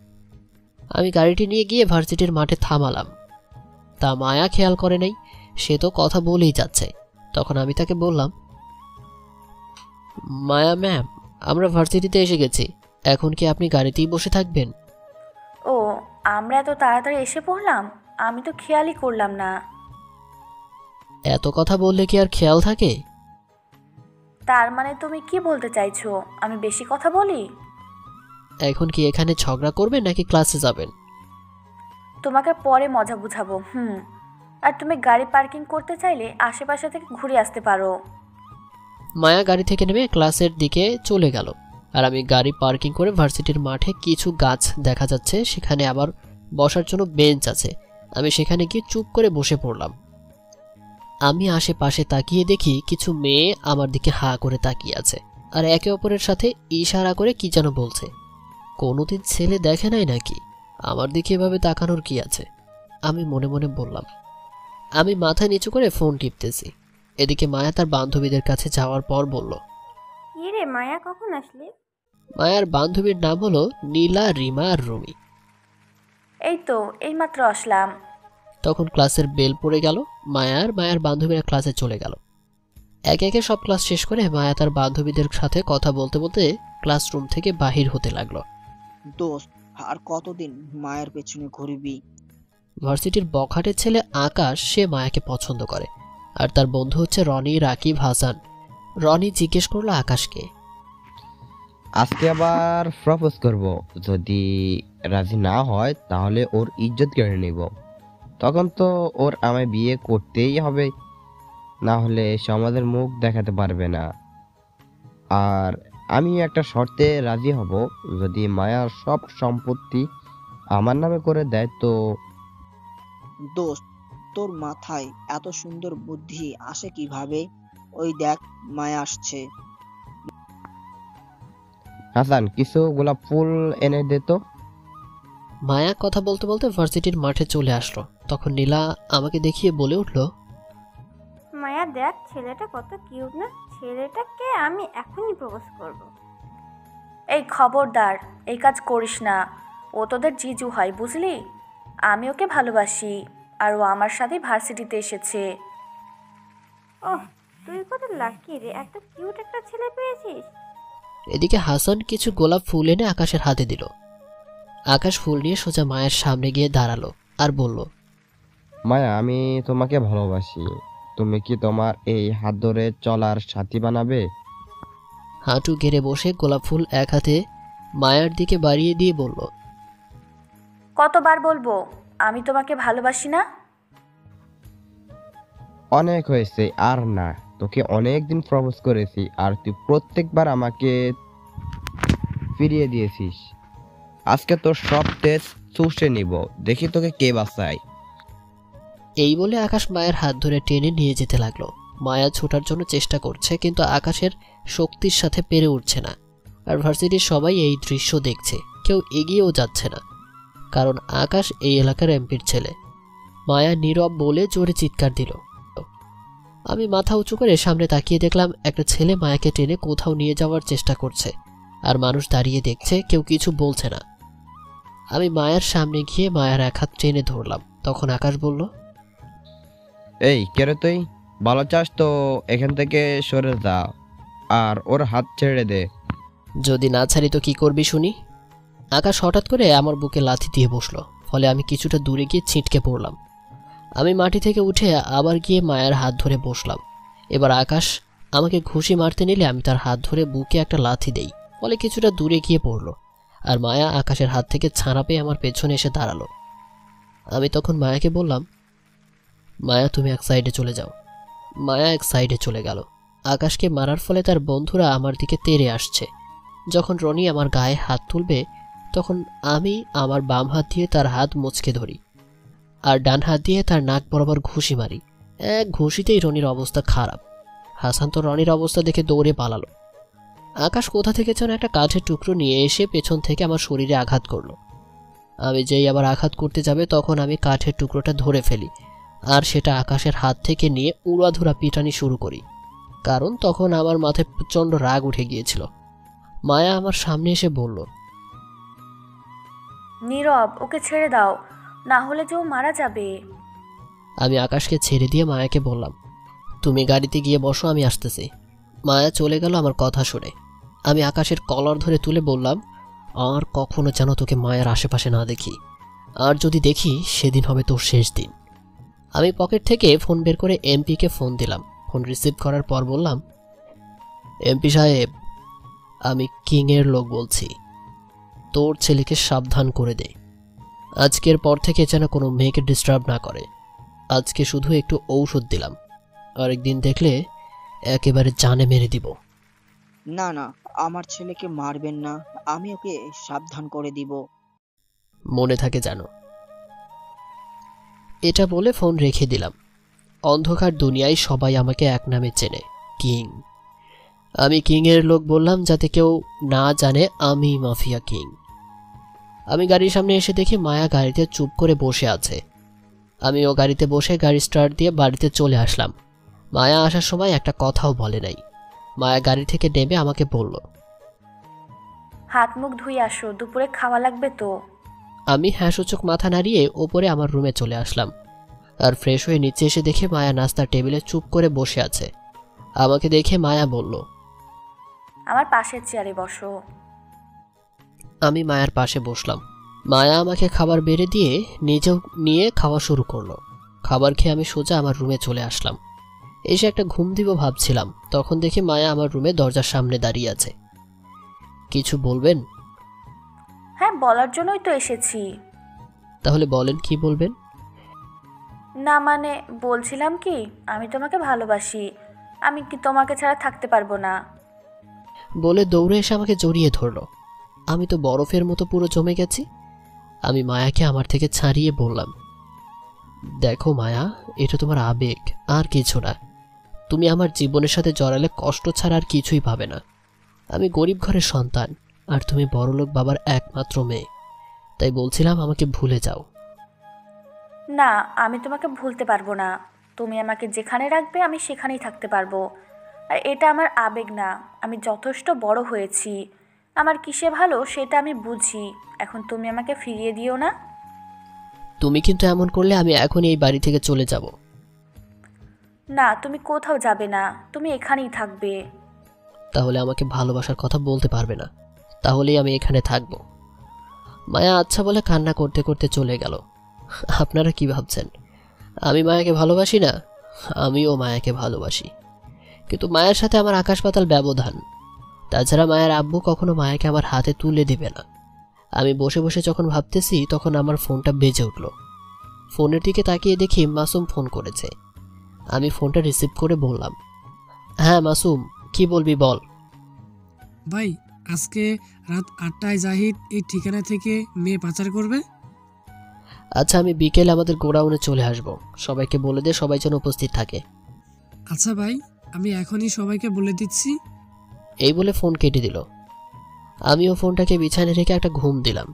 আমি গাড়িটি নিয়ে গিয়ে ভার্সিটির মাঠে থামালাম। তা মায়া খেয়াল করে নাই, সে তো কথা বলেই যাচ্ছে। তখন আমি তাকে বললাম, মায়া ম্যাম, আমরা ভার্সিটিতে এসে গেছি। এখন কি আপনি গাড়িতেই বসে থাকবেন? ও, আমরা এত তাড়াতাড়ি এসে পড়লাম, আমি তো খেয়ালই করলাম না। এত কথা বললে কি আর খেয়াল থাকে? তার মানে তুমি কি বলতে চাইছো, আমি বেশি কথা বলি? এখন কি এখানে ঝগড়া করবেন নাকি ক্লাসে যাবেন? তোমাকে পরে মজা বুঝাবো। আর তুমি গাড়ি পার্কিং করতে চাইলে আশেপাশে থেকে ঘুরে আসতে পারো। মায়া গাড়ি থেকে নেমে ক্লাসের দিকে চলে গেল আর আমি গাড়ি পার্কিং করে ভার্সিটির মাঠে কিছু গাছ দেখা যাচ্ছে, সেখানে আবার বসার জন্য বেঞ্চ আছে। আমি সেখানে গিয়ে চুপ করে বসে পড়লাম। আমি আশেপাশে তাকিয়ে দেখি কিছু মেয়ে আমার দিকে হাঁ করে তাকিয়ে আছে আর একে অপরের সাথে ইশারা করে কি যেন বলছে। কোনোদিন ছেলে দেখে নাই নাকি? আমার দিকে এভাবে তাকানোর কি আছে? আমি মনে মনে বললাম। আমি মাথা নিচু করে ফোন টিপতেছি। এদিকে মায়া তার বান্ধবীদের কাছে যাওয়ার পর বলল, কি রে মায়া, কখন আসলি? মায়ার বান্ধবীর নাম হলো নীলা, রিমা আর রুমি। এই তো এইমাত্র আসলাম। তখন ক্লাসের বেল পড়ে গেল। মায়ার বান্ধবীরা ক্লাসে চলে গেল। একে একে সব ক্লাস শেষ করে মায়া তার বান্ধবীদের সাথে কথা বলতে বলতে ক্লাসরুম থেকে বাহির হতে লাগলো। দোস্ত, আর কতদিন মায়ের পেছনে ঘুরবি? ভার্সিটির বখাটের ছেলে আকাশ, সে মায়াকে পছন্দ করে, আর তার বন্ধু হচ্ছে রনি, রাকিব, হাসান। রনি জিজ্ঞেস করলো আকাশকে, আজকে আবার প্রপোজ করব, যদি রাজি না হয় তাহলে ওর ইজ্জত কেড়ে নেব। তখন তো ওর আমায় বিয়ে করতেই হবে, না হলে সমাজের মুখ দেখাতে পারবে না। আর আমি একটা শর্তে রাজি হব, যদি মায়ার সব সম্পত্তি আমার নামে করে দেয় তো। দোস্ত, তোর মাথায় এত সুন্দর বুদ্ধি আসে কিভাবে? ওই দেখ, মায়া আসছে। হাসান, কিছু গোলাপ ফুল এনে দে তো। মায়া কথা বলতে বলতে ভার্সিটির মাঠে চলে আসলো। তখন নীলা আমাকে দেখিয়ে বলে উঠল, মায়া দেখ, ছেলেটা কত কিউট না? ছেলেটাকে আমি এখনই প্রপোজ করব। এই খবরদার, এই কাজ করিস না। ও তোদের জিজু হয়, বুঝলি? আমি ওকে ভালোবাসি, আর ও আমার সাথে ভার্সিটিতে এসেছে। ওহ, তুই কত লাকি রে, এত কিউট একটা ছেলে পেয়েছিস। এদিকে হাসান কিছু গোলাপ ফুল এনে আকাশের হাতে দিল। আকাশ ফুল নিয়ে সোজা মায়ের সামনে গিয়ে দাঁড়ালো আর বলল, মায়া, আমি তোমাকে ভালোবাসি। তুমি কি তোমার এই হাত ধরে চলার সাথী বানাবে? হাঁটু গেড়ে বসে গোলাপ ফুল এক হাতে মায়ার দিকে বাড়িয়ে দিয়ে বলল, কতবার বলবো আমি তোমাকে ভালোবাসি না? অনেক হয়েছে, আর না। তোকে অনেকদিন প্রপোজ করেছি, আর তুই প্রত্যেকবার আমাকে ফিরিয়ে দিয়েছিস। আজকে তোর সব তেজ চুষে নিব, দেখি তোকে কে বাঁচায়। এই বলে আকাশ মায়ের হাত ধরে টেনে নিয়ে যেতে লাগলো। মায়া ছোটার জন্য চেষ্টা করছে, কিন্তু আকাশের শক্তির সাথে পেরে উঠছে না। আর ভার্সিটির সবাই এই দৃশ্য দেখছে, কেউ এগিয়েও যাচ্ছে না, কারণ আকাশ এই এলাকার এমপির ছেলে। মায়া নীরব বলে জোরে চিৎকার দিল। আমি মাথা উঁচু করে সামনে তাকিয়ে দেখলাম একটা ছেলে মায়াকে টেনে কোথাও নিয়ে যাওয়ার চেষ্টা করছে, আর মানুষ দাঁড়িয়ে দেখছে, কেউ কিছু বলছে না। আমি মায়ার সামনে গিয়ে মায়ার এক হাত টেনে ধরলাম। তখন আকাশ বলল, এই কেরে তুই? ভালো চাস তো এখান থেকে সরে যা, আর ওর হাত ছেড়ে দে। যদি না ছাড়ি তো কি করবি শুনি? আকাশ হঠাৎ করে আমার বুকে লাথি দিয়ে বসলো, ফলে আমি কিছুটা দূরে গিয়ে ছিটকে পড়লাম। আমি মাটি থেকে উঠে আবার গিয়ে মায়ার হাত ধরে বসলাম। এবার আকাশ আমাকে ঘুষি মারতে নিলে আমি তার হাত ধরে বুকে একটা লাথি দেই, ফলে কিছুটা দূরে গিয়ে পড়লো। আর মায়া আকাশের হাত থেকে ছাড়া পেয়ে আমার পেছনে এসে দাঁড়ালো। আমি তখন মায়াকে বললাম, মায়া তুমি এক সাইডে চলে যাও। মায়া এক সাইডে চলে গেল। আকাশকে মারার ফলে তার বন্ধুরা আমার দিকে তেড়ে আসছে। যখন রনি আমার গায়ে হাত তুলবে তখন আমি আমার বাম হাত দিয়ে তার হাত মুচকে ধরি আর ডান হাত দিয়ে তার নাক বরাবর ঘুষি মারি। এক ঘুষিতেই রনির অবস্থা খারাপ। হাসান তো রনির অবস্থা দেখে দৌড়ে পালালো। আকাশ কোথা থেকে যেন একটা কাঠের টুকরো নিয়ে এসে পেছন থেকে আমার শরীরে আঘাত করলো। আমি যেই আবার আঘাত করতে যাবে তখন আমি কাঠের টুকরোটা ধরে ফেলি আর সেটা আকাশের হাত থেকে নিয়ে উড়াধুরা পিটানি শুরু করি, কারণ তখন আমার মাথায় প্রচণ্ড রাগ উঠে গিয়েছিল। মায়া আমার সামনে এসে বলল, নীরব, ওকে ছেড়ে দাও, না হলে যে ও মারা যাবে। আমি আকাশকে ছেড়ে দিয়ে মায়াকে বললাম, তুমি গাড়িতে গিয়ে বসো, আমি আসতেছি। মায়া চলে গেল আমার কথা শুনে। আমি আকাশের কলার ধরে তুলে বললাম, আর কখনো যেন তোকে মায়ের আশেপাশে না দেখি, আর যদি দেখি সেদিন হবে তোর শেষ দিন। আমি পকেট থেকে ফোন বের করে এমপিকে ফোন দিলাম। ফোন রিসিভ করার পর বললাম, এমপি সাহেব, আমি কিংয়ের লোক বলছি, তোর ছেলেকে সাবধান করে দে। আজকের পর থেকে যেন কোনো মেয়েকে ডিস্টার্ব না করে। আজকে শুধু একটু ঔষধ দিলাম, আরেকদিন দেখলে একেবারে জানে মেরে দিব। না না, আমার ছেলেকে মারবেন না, আমি ওকে সাবধান করে দিব। মনে থাকে জানো। এটা বলে ফোন রেখে দিলাম। অন্ধকার দুনিয়ায় সবাই আমাকে এক নামে চেনে, কিং। আমি কিংয়ের লোক বললাম যাতে কেউ না জানে আমি মাফিয়া কিং। আমি গাড়ির সামনে এসে দেখি মায়া গাড়িতে চুপ করে বসে আছে। আমিও গাড়িতে বসে গাড়ি স্টার্ট দিয়ে বাড়িতে চলে আসলাম। মায়া আসার সময় একটা কথাও বলে নাই। মায়া গাড়ি থেকে নেমে আমাকে বলল, হাত মুখ ধুয়ে আসো, দুপুরে খাওয়া লাগবে তো। আমি হ্যাঁ সূচক মাথা নাড়িয়ে ওপরে আমার রুমে চলে আসলাম। আর ফ্রেশ হয়ে নিচে এসে দেখে মায়া নাস্তার টেবিলে চুপ করে বসে আছে। আমাকে দেখে মায়া বলল, আমার পাশের চেয়ারে বসো। আমি মায়ার পাশে বসলাম। মায়া আমাকে খাবার বেড়ে দিয়ে নিজেও নিয়ে খাওয়া শুরু করলো। খাবার খেয়ে আমি সোজা আমার রুমে চলে আসলাম। এসে একটা ঘুম দিব ভাবছিলাম, তখন দেখি মায়া আমার রুমে দরজার সামনে দাঁড়িয়ে আছে। কিছু বলবেন? হ্যাঁ, বলার জন্যই তো এসেছি। তাহলে বলেন, কি বলবেন? না মানে বলছিলাম কি, আমি তোমাকে ভালোবাসি, আমি কি তোমাকে ছাড়া থাকতে পারবো না। বলে দৌড়ে এসে আমাকে জড়িয়ে ধরলো। আমি তো বরফের মতো পুরো জমে গেছি। আমি মায়াকে আমার থেকে ছাড়িয়ে বললাম, দেখো মায়া, এটা তোমার আবেগ আর কিছু না। তুমি আমার জীবনের সাথে জড়ালে কষ্ট ছাড়া আর কিছুই পাবে না। আমি গরিব ঘরের সন্তান আর তুমি বড়লোক বাবার একমাত্র মেয়ে, তাই বলছিলাম আমাকে ভুলে যাও। না, আমি তোমাকে ভুলতে পারবো না। তুমি আমাকে যেখানে রাখবে আমি সেখানেই থাকতে পারবো। আর এটা আমার আবেগ না, আমি যথেষ্ট বড় হয়েছি। আমার কিসে ভালো সেটা আমি বুঝি। এখন তুমি আমাকে ফিরিয়ে দিও না। তুমি কিন্তু এমন করলে আমি এখনই এই বাড়ি থেকে চলে যাব। না, তুমি কোথাও যাবে না, তুমি এখানেই থাকবে। তাহলে আমাকে ভালোবাসার কথা বলতে পারবে না, তাহলেই আমি এখানে থাকব। মায়া আচ্ছা বলে কান্না করতে করতে চলে গেল। আপনারা কি ভাবছেন আমি মায়াকে ভালোবাসি না? আমিও মায়াকে ভালোবাসি, কিন্তু মায়ের সাথে আমার আকাশ পাতাল ব্যবধান। তাছাড়া মায়ের আব্বু কখনো মায়াকে আমার হাতে তুলে দিবে না। আমি বসে বসে যখন ভাবতেছি তখন আমার ফোনটা বেজে উঠল। ফোনের দিকে তাকিয়ে দেখি মাসুম ফোন করেছে। আমি ফোনটা রিসিভ করে বললাম, হ্যাঁ মাসুম, কি বলবি বল। ভাই, আজকে রাত 8টায় জাহিদ এই ঠিকানা থেকে মেয়ে পাচার করবে। আচ্ছা, আমি বিকেলে আমাদের গোডাউনে চলে আসব, সবাইকে বলে দে সবাই যেন উপস্থিত থাকে। আচ্ছা ভাই, আমি এখনই সবাইকে বলে দিচ্ছি। এই বলে ফোন কেটে দিল। আমিও ফোনটাকে বিছানায় রেখে একটা ঘুম দিলাম।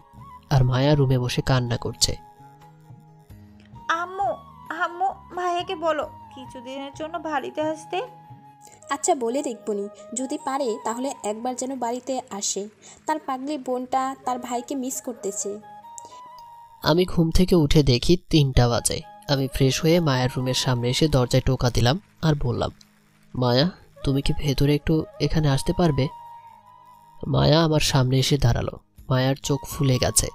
আর মায়া রুমে বসে কান্না করছে। আম্মু আম্মু ভাইয়াকে বলো কিছুদিনের জন্য বাড়িতে আসতে। আচ্ছা, বলে দেখবনি, যদি পারে তাহলে একবার যেন বাড়িতে আসে। তার পাগলি বোনটা তার ভাইকে মিস করতেছে। আমি ঘুম থেকে উঠে দেখি 3টা বাজে। আমি ফ্রেশ হয়ে মায়ের রুমের সামনে এসে দরজায় টোকা দিলাম আর বললাম, মায়া, তুমি কি ভেতরে একটু এখানে আসতে পারবে? মায়া আমার সামনে এসে দাঁড়ালো। মায়ার চোখ ফুলে গেছে।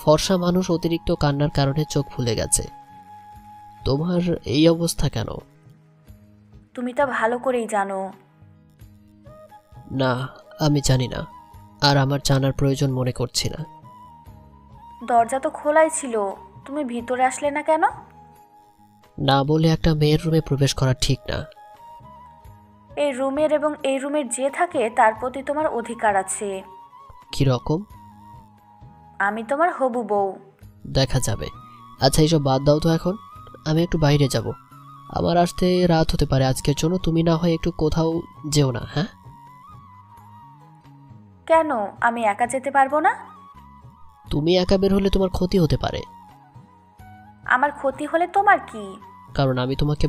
ফর্সা মানুষ অতিরিক্ত কান্নার কারণে চোখ ফুলে গেছে। তোমার এই অবস্থা কেন? তুমি তা ভালো করেই জানো। না, আমি জানি না, আর আমার জানার প্রয়োজন মনে করছি না। দরজা তো খোলাই ছিল, তুমি ভিতরে আসলে না কেন? না বলে একটা মেয়ের রুমে প্রবেশ করা ঠিক না। এই রুমের এবং এই রুমের যে থাকে তার প্রতি তোমার অধিকার আছে। কি রকম? আমি তোমার হবু বউ। দেখা যাবে। আচ্ছা, এইসব বাদ দাও তো এখন। আমি একটু বাইরে যাব, আমার আসতে রাত হতে পারে আজকের জন্য। তুমি না হয় একটু কোথাও যেও না, হ্যাঁ? কেন, আমি একা যেতে পারবো না? তুমি একা বের হলে তোমার ক্ষতি হতে পারে। আমার ক্ষতি হলে তোমার কি? কারণ আমি তোমাকে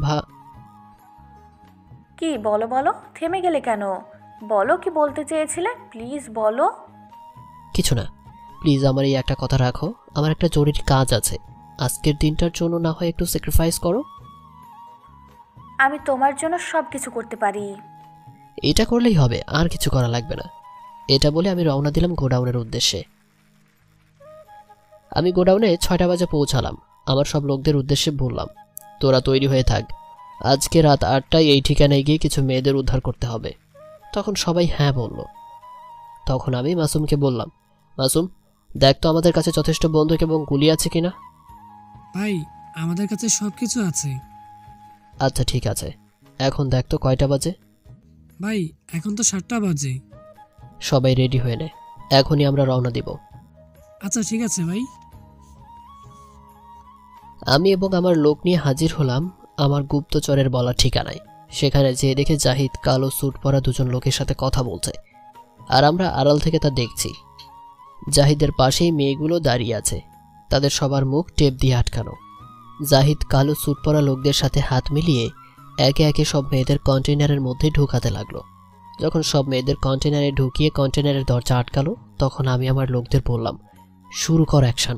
কি বলো বলো, থেমে গেলে কেন? বলো কি বলতে চেয়েছিলে, প্লিজ বলো। কিছু না, প্লিজ আমার এই একটা কথা রাখো। আমার একটা জরুরি কাজ আছে, আজকের দিনটার জন্য না হয় একটু স্যাক্রিফাইস করো। আমি তোমার জন্য সব কিছু করতে পারি। এটা করলেই হবে, আর কিছু করা লাগবে না। এটা বলে আমি রওনা দিলাম গোডাউনের উদ্দেশ্যে। আমি গোডাউনে 6টা বাজে পৌঁছালাম। আমার সব লোকদের উদ্দেশ্যে বললাম, তোরা তৈরি হয়ে থাক, আজকে রাত 8টায় এই ঠিকানায় গিয়ে কিছু মেয়েদের উদ্ধার করতে হবে। তখন সবাই হ্যাঁ বলল। তখন আমি মাসুমকে বললাম, মাসুম, দেখ তো আমাদের কাছে যথেষ্ট বন্দুক এবং গুলি আছে কিনা। ভাই, আমাদের কাছে সব কিছু আছে। আচ্ছা ঠিক আছে, এখন দেখ তো কয়টা বাজে। ভাই, এখন তো 7টা বাজে। সবাই রেডি হয়ে নে, এখনই আমরা রওনা দিব। আচ্ছা ঠিক আছে ভাই। আমি এবং আমার লোক নিয়ে হাজির হলাম আমার গুপ্তচরের বলা ঠিকানায়। সেখানে যেয়ে দেখে জাহিদ কালো স্যুট পরা দুজন লোকের সাথে কথা বলছে, আর আমরা আড়াল থেকে তা দেখছি। জাহিদের পাশেই মেয়েগুলো দাঁড়িয়ে আছে, তাদের সবার মুখ টেপ দিয়ে আটকানো। জাহিদ কালো স্যুট পরা লোকদের সাথে হাত মিলিয়ে একে একে সব মেয়েদের কন্টেনারের মধ্যে ঢুকাতে লাগলো। যখন সব মেয়েদের কন্টেনারে ঢুকিয়ে কন্টেনারের দরজা আটকালো, তখন আমি আমার লোকদের বললাম, শুরু কর অ্যাকশন।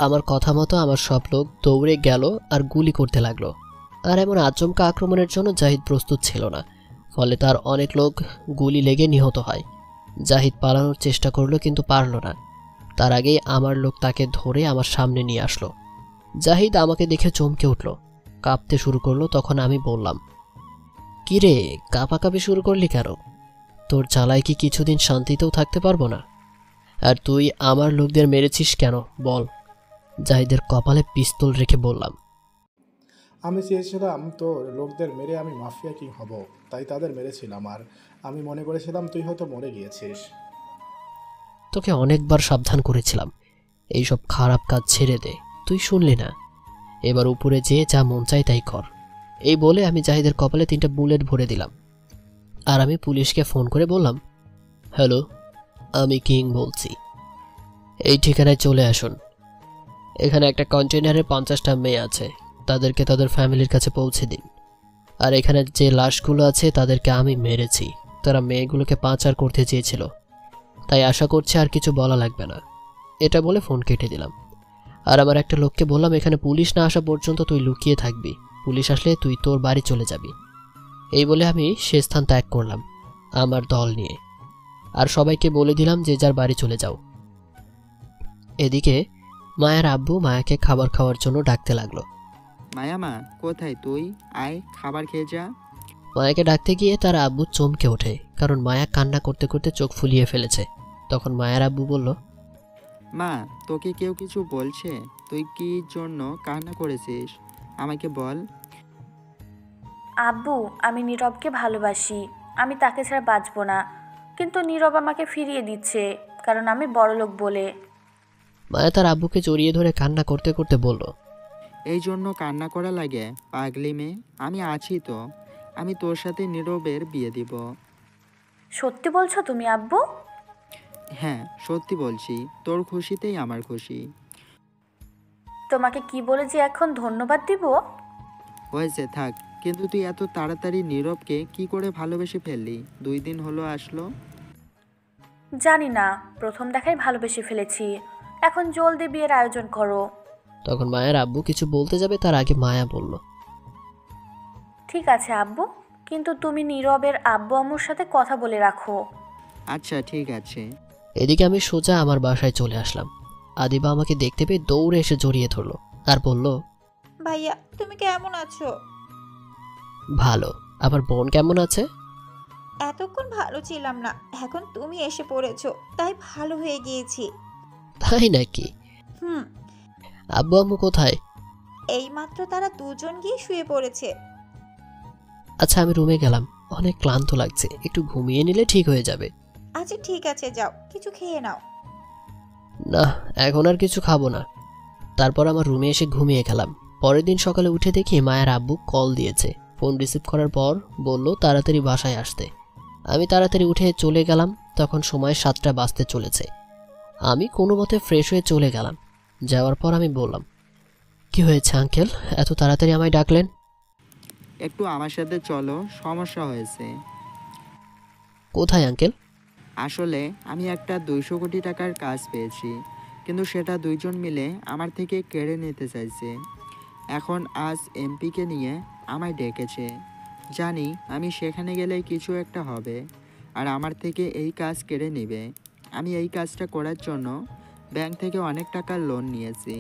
আমার কথা মতো আমার সব লোক দৌড়ে গেল আর গুলি করতে লাগলো। আর এমন আচমকা আক্রমণের জন্য জাহিদ প্রস্তুত ছিল না, ফলে তার অনেক লোক গুলি লেগে নিহত হয়। জাহিদ পালানোর চেষ্টা করলো কিন্তু পারল না। তার আগেই আমার লোক তাকে ধরে আমার সামনে নিয়ে আসলো। জাহিদ আমাকে দেখে চমকে উঠল, কাঁপতে শুরু করলো। তখন আমি বললাম, কিরে, কাঁপাকাঁপি শুরু করলি কেন? তোর জ্বালায় কি কিছুদিন শান্তিতেও থাকতে পারবো না? আর তুই আমার লোকদের মেরেছিস কেন বল? জাহিদের কপালে পিস্তল রেখে বললাম, আমি চেয়েছিলাম তোর লোকদের মেরে আমি মাফিয়া কিং হব, তাই তাদের মেরেছিলাম। আর আমি মনে করেছিলাম তুই হয়তো মরে গিয়েছিস। তোকে অনেকবার সাবধান করেছিলাম, এইসব খারাপ কাজ ছেড়ে দে, তুই শুনলি না। এবার উপরে যেয়ে যা মন চাই তাই কর। এই বলে আমি জাহিদের কপালে 3টা বুলেট ভরে দিলাম। আর আমি পুলিশকে ফোন করে বললাম, হ্যালো, আমি কিং বলছি, এই ঠিকানায় চলে আসুন। এখানে একটা কন্টেনারে 50টা মেয়ে আছে, তাদেরকে তাদের ফ্যামিলির কাছে পৌঁছে দিন। আর এখানে যে লাশগুলো আছে তাদেরকে আমি মেরেছি, তারা মেয়েগুলোকে পাচার করতে চেয়েছিল, তাই আশা করছি আর কিছু বলা লাগবে না। এটা বলে ফোন কেটে দিলাম। আর আমার একটা লোককে বললাম, এখানে পুলিশ না আসা পর্যন্ত তুই লুকিয়ে থাকবি, পুলিশ আসলে তুই তোর বাড়ি চলে যাবি। এই বলে আমি সে স্থান ত্যাগ করলাম আমার দল নিয়ে। আর সবাইকে বলে দিলাম যে যার বাড়ি চলে যাও। এদিকে মায়ার আব্বু মায়াকে খাবার খাওয়ার জন্য ডাকতে লাগলো। মায়া মা, কোথায় তুই? আয়, খাবার খেয়ে যা। মায়াকে ডাকতে গিয়ে তার আব্বু চমকে ওঠে, কারণ মায়া কান্না করতে করতে চোখ ফুলিয়ে ফেলেছে। তখন মায়ার আব্বু বলল, মা, তোকে কেউ কিছু বলছে? তুই কি জন্য কান্না করেছিস আমাকে বল। আব্বু, আমি নীরবকে ভালোবাসি, আমি তাকে ছাড়া বাঁচব না, কিন্তু নীরব আমাকে ফিরিয়ে দিচ্ছে কারণ আমি বড়লোক বলে। মায়া তার আব্বুকে জড়িয়ে ধরে কান্না করতে করতে বলল, এই জন্য কান্না করা লাগে পাগলি মেয়ে? আমি আছি তো, আমি তোর সাথে নীরবের বিয়ে দিব। সত্যি বলছো তুমি আব্বু? হ্যাঁ, সত্যি বলছি, তোর খুশিতেই আমার খুশি। তোমাকে কি বলে যে এখন ধন্যবাদ দিব? হয়েছে, থাক। কিন্তু তুই এত তাড়াতাড়ি নীরবকে কি করে ভালোবেসে ফেললি? 2 দিন হলো আসলো। জানি না, প্রথম দেখায় ভালোবেসে ফেলেছি, এখন জলদি বিয়ের আয়োজন করো। তখন মায়ের আব্বু কিছু বলতে যাবে তার আগে মায়া বলল, ঠিক আছে আব্বু, কিন্তু তুমি নীরবের আব্বু আম্মুর সাথে কথা বলে রাখো। আচ্ছা ঠিক আছে। এদিকে আমি সোজা আমার বাসায় চলে আসলাম। আদিবা আমাকে দেখতে পেয়ে দৌড়ে এসে জড়িয়ে ধরলো আর বলল, ভাইয়া তুমি কেমন আছো? ভালো। আবার বোন কেমন আছে? এতক্ষণ ভালো ছিলাম না, এখন তুমি এসে পড়েছো তাই ভালো হয়ে গিয়েছি। তাই নাকি? হুম। আব্বু আম্মু কোথায়? এইমাত্র তারা দুজন গিয়ে শুয়ে পড়েছে। আচ্ছা আমি রুমে গেলাম, অনেক ক্লান্ত লাগছে, একটু ঘুমিয়ে নিলে ঠিক হয়ে যাবে। আচ্ছা ঠিক আছে, যাও কিছু খেয়ে নাও। না, এখন আর কিছু খাবো না। তারপর আমার রুমে এসে ঘুমিয়ে গেলাম। পরের দিন সকালে উঠে দেখি মায়ের আব্বু কল দিয়েছে। ফোন রিসিভ করার পর বলল তাড়াতাড়ি বাসায় আসতে। আমি তাড়াতাড়ি উঠে চলে গেলাম। তখন সময় 7টা বাজতে চলেছে। আমি কোনো মতে ফ্রেশ হয়ে চলে গেলাম। যাওয়ার পর আমি বললাম, কি হয়েছে আঙ্কেল, এত তাড়াতাড়ি আমায় ডাকলেন? একটু আমার সাথে চলো, সমস্যা হয়েছে। কোথায় আঙ্কেল? আসলে আমি একটা 200 কোটি টাকার কাজ পেয়েছি, কিন্তু সেটা দুইজন মিলে আমার থেকে কেড়ে নিতে চাইছে। এখন আজ এমপিকে নিয়ে আমায় ডেকেছে। জানি আমি সেখানে গেলে কিছু একটা হবে আর আমার থেকে এই কাজ কেড়ে নেবে। আমি এই কাজটা করার জন্য ব্যাংক থেকে অনেক টাকার লোন নিয়েছি।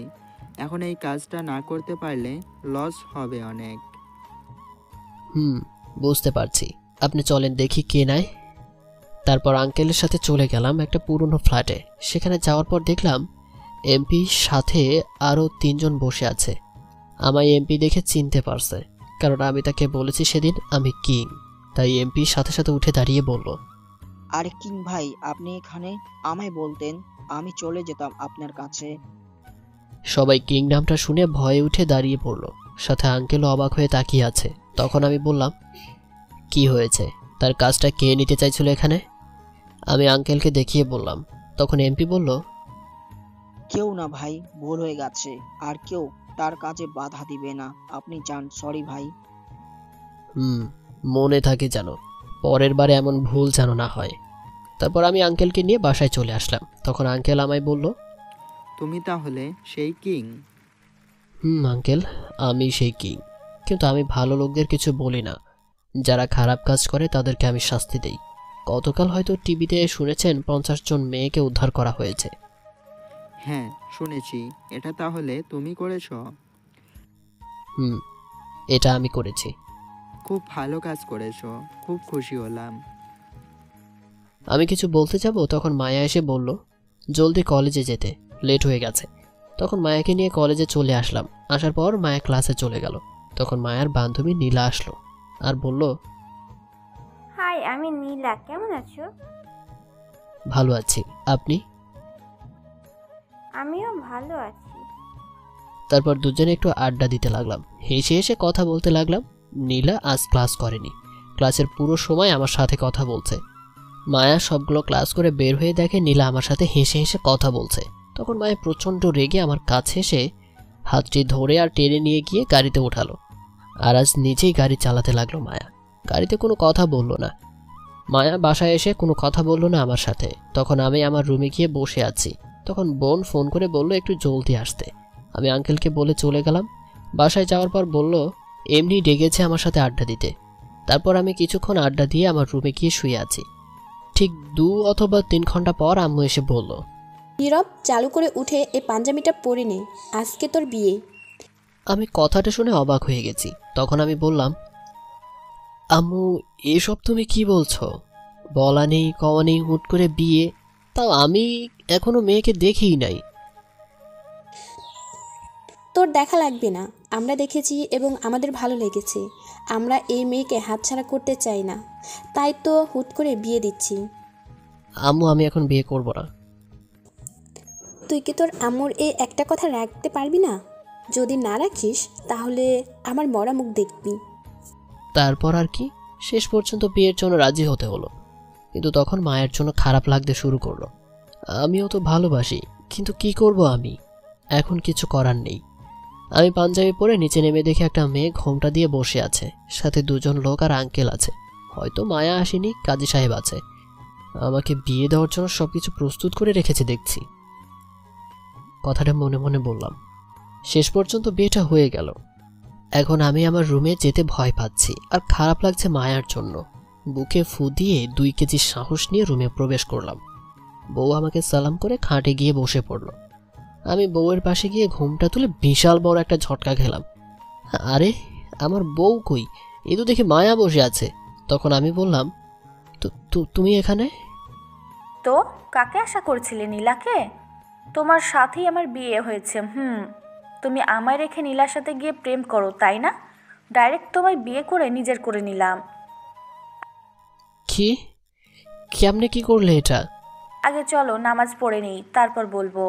এখন এই কাজটা না করতে পারলে লস হবে অনেক। বুঝতে পারছি। আপনি চলেন দেখি কে নেয়। তারপর আঙ্কেলের সাথে চলে গেলাম একটা পুরনো ফ্ল্যাটে। সেখানে যাওয়ার পর দেখলাম এমপির সাথে আরও 3 জন বসে আছে। আমায় এমপি দেখে চিনতে পারছে, কারণ আমি তাকে বলেছি সেদিন আমি কিং। তাই এমপির সাথে সাথে উঠে দাঁড়িয়ে বলল, আরে কিং ভাই, আপনি এখানে? আমায় বলতেন, আমি চলে যেতাম আপনার কাছে। সবাই কিং নামটা শুনে ভয়ে উঠে দাঁড়িয়ে পড়ল। সাথে আঙ্কেলও অবাক হয়ে তাকিয়ে আছে। তখন আমি বললাম, কি হয়েছে, তার কাজটা কে নিতে চাইছিল এখানে? আমি আঙ্কেলকে দেখিয়ে বললাম। তখন এমপি বলল, কেউ না ভাই, ভুল হয়ে গেছে, আর কেউ তার কাজে বাধা দিবে না, আপনি যান। সরি ভাই। মনে থাকে যেন, পরের বারে এমন ভুল যেন না হয়। তারপর আমি আঙ্কেলকে নিয়ে বাসায় চলে আসলাম। তখন আঙ্কেল আমায় বলল, তুমি তাহলে সেই কিং? আঙ্কেল, আমি সেই কিং, কিন্তু আমি ভালো লোকদের কিছু বলি না। যারা খারাপ কাজ করে তাদেরকে আমি শাস্তি দেই। গতকাল হয়তো টিভিতে শুনেছেন 50 জন মেয়েকে উদ্ধার করা হয়েছে। হ্যাঁ শুনেছি। এটা তাহলে তুমি করেছো? এটা আমি করেছি। খুব ভালো কাজ করেছো, খুব খুশি হলাম। আমি কিছু বলতে যাব, তখন মায়া এসে বলল জলদি কলেজে যেতে, লেট হয়ে গেছে। তখন মায়াকে নিয়ে কলেজে চলে আসলাম। আসার পর মায়া ক্লাসে চলে গেল। তখন মায়ার বান্ধবী নীলা আসলো আর বলল, হাই, আমি নীলা, কেমন আছো? ভালো আছি, আপনি? আমিও ভালো আছি। তারপর দুজনে একটু আড্ডা দিতে লাগলাম, হেসে হেসে কথা বলতে লাগলাম। নীলা আজ ক্লাস করেনি। ক্লাসের পুরো সময় আমার সাথে কথা বলছে। মায়া সবগুলো ক্লাস করে বের হয়ে দেখে নীলা আমার সাথে হেসে হেসে কথা বলছে। তখন মায়া প্রচণ্ড রেগে আমার কাছে এসে হাতটি ধরে আর টেনে নিয়ে গিয়ে গাড়িতে উঠালো। আর আজ নিজেই গাড়ি চালাতে লাগলো মায়া। গাড়িতে কোনো কথা বলল না। মায়া বাসায় এসে কোনো কথা বলল না আমার সাথে। তখন আমি আমার রুমে গিয়ে বসে আছি। তখন বোন ফোন করে বলল একটু জলদি আসতে। আমি আঙ্কেলকে বলে চলে গেলাম। বাসায় যাওয়ার পর বলল এমনি ডেকেছে আমার সাথে আড্ডা দিতে। তারপর আমি কিছুক্ষণ আড্ডা দিয়ে আমার রুমে গিয়ে শুয়ে আছি। ঠিক 2 অথবা 3 ঘন্টা পর আম্মু এসে বলল, নীরব, চালু করে উঠে এই পাঞ্জাবিটা পরে নে, আজকে তোর বিয়ে। আমি কথাটা শুনে অবাক হয়ে গেছি। তখন আমি বললাম, আম্মু এসব তুমি কি বলছো? বলা নেই কওয়া নেই, হুট করে বিয়ে, তাও আমি এখনো মেয়েকে দেখিই নাই। তোর দেখা লাগবে না, আমরা দেখেছি এবং আমাদের ভালো লেগেছে। আমরা এই মেয়েকে হাতছাড়া করতে চাই না, তাই তো হুট করে বিয়ে দিচ্ছি। আম্মু আমি এখন বিয়ে করব না। তুই কি তোর আম্মুর এই একটা কথা রাখতে পারবি না? যদি না রাখিস তাহলে আমার মরা মুখ দেখবি। তারপর আর কি, শেষ পর্যন্ত বিয়ের জন্য রাজি হতে হলো। কিন্তু তখন মায়ের জন্য খারাপ লাগতে শুরু করলো। আমিও তো ভালোবাসি, কিন্তু কি করব আমি, এখন কিছু করার নেই। আমি পাঞ্জাবি পরে নিচে নেমে দেখি একটা মেয়ে ঘোমটা দিয়ে বসে আছে, সাথে 2 জন লোক আর আঙ্কেল আছে। হয়তো মায়া আসেনি, কাজী সাহেব আছে। আমাকে বিয়ে দেওয়ার জন্য সবকিছু প্রস্তুত করে রেখেছে দেখছি। কথাটা মনে মনে বললাম। শেষ পর্যন্ত বিয়েটা হয়ে গেল। এখন আমি আমার রুমে যেতে ভয় পাচ্ছি আর খারাপ লাগছে মায়ার জন্য। বুকে ফু দিয়ে 2 কেজি সাহস নিয়ে রুমে প্রবেশ করলাম। বউ আমাকে সালাম করে খাটে গিয়ে বসে পড়ল। আমি বউয়ের পাশে গিয়ে ঘুমটা তুলে বিশাল বড় একটা ঝটকা খেলাম। আরে আমার বউ কই? এ তো দেখি মায়া বসে আছে। তখন আমি বললাম, তুমি এখানে? তো কাকে আশা করছিলে? নীলাকে? তোমার সাথেই আমার বিয়ে হয়েছে। তুমি আমায় রেখে নীলার সাথে গিয়ে প্রেম করো, তাই না? ডাইরেক্ট তোমায় বিয়ে করে নিজের করে নিলাম। কি? কেমনে কি করলে এটা? আগে চলো নামাজ পড়ে নিই, তারপর বলবো।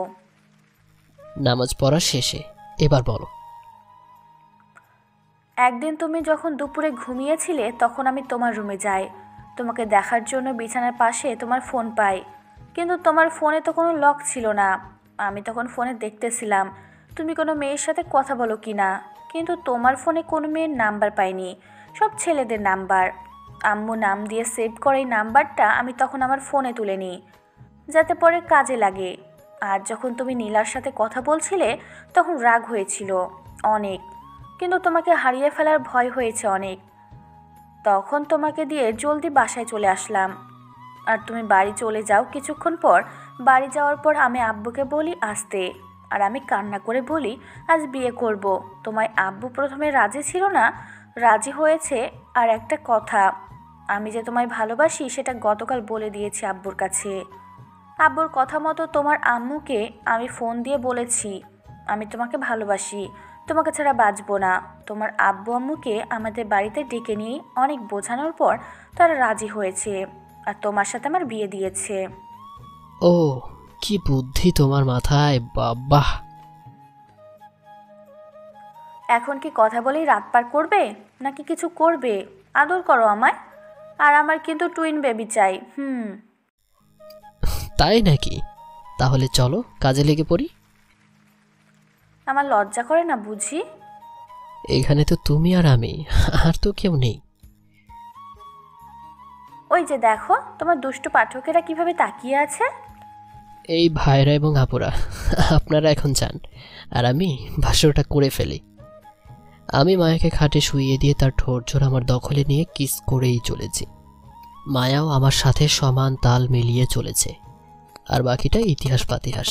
নামাজ পড়া শেষে এবার বলো। একদিন তুমি যখন দুপুরে ঘুমিয়েছিলে তখন আমি তোমার রুমে যাই। তোমাকে দেখার জন্য বিছানার পাশে তোমার ফোন পাই, কিন্তু তোমার ফোনে তো কোনো লক ছিল না। আমি তখন ফোনে দেখতেছিলাম তুমি কোনো মেয়ের সাথে কথা বলো কি না, কিন্তু তোমার ফোনে কোনো মেয়ের নাম্বার পাইনি, সব ছেলেদের নাম্বার। আম্মু নাম দিয়ে সেভ করে এই নাম্বারটা আমি তখন আমার ফোনে তুলে নিই, যাতে পরে কাজে লাগে। আর যখন তুমি নীলার সাথে কথা বলছিলে তখন রাগ হয়েছিল অনেক, কিন্তু তোমাকে হারিয়ে ফেলার ভয় হয়েছে অনেক। তখন তোমাকে দিয়ে জলদি বাসায় চলে আসলাম। আর তুমি বাড়ি চলে যাও। কিছুক্ষণ পর বাড়ি যাওয়ার পর আমি আব্বুকে বলি আসতে, আর আমি কান্না করে বলি আজ বিয়ে করব। তোমায় আব্বু প্রথমে রাজি ছিল না, রাজি হয়েছে। আর একটা কথা, আমি যে তোমায় ভালোবাসি সেটা গতকাল বলে দিয়েছি আব্বুর কাছে। আব্বুর কথা মতো তোমার আম্মুকে আমি ফোন দিয়ে বলেছি আমি তোমাকে ভালোবাসি, তোমাকে ছাড়া বাঁচবো না। তোমার আব্বু আম্মুকে আমাদের বাড়িতে ডেকে নিয়ে অনেক বোঝানোর পর তারা রাজি হয়েছে, আর তোমার সাথে আমার বিয়ে দিয়েছে। ও, কি বুদ্ধি তোমার মাথায়, বাবা! এখন কি কথা বলেই রাত পার করবে নাকি কিছু করবে? আদর করো আমায়। আর আমার কিন্তু টুইন বেবি চাই। তাই নাকি? তাহলে চলো কাজে লেগে পড়ি। আমার লজ্জা করে না বুঝি? এখানে তো তুমি আর আমি, আর তো কেউ নেই। ওই যে দেখো তোমার দুষ্টু পাঠকেরা কিভাবে তাকিয়ে আছে। এই ভাইরা এবং আপুরা, আপনারা এখন যান, আর আমি ভাষ্যটা করে ফেলি। আমি মায়াকে খাটে শুইয়ে দিয়ে তার ঠোঁট জোড় আমার দখলে নিয়ে কিস করেই চলেছি। মায়াও আমার সাথে সমান তাল মিলিয়ে চলেছে, আর বাকিটা ইতিহাস পাতিহাস।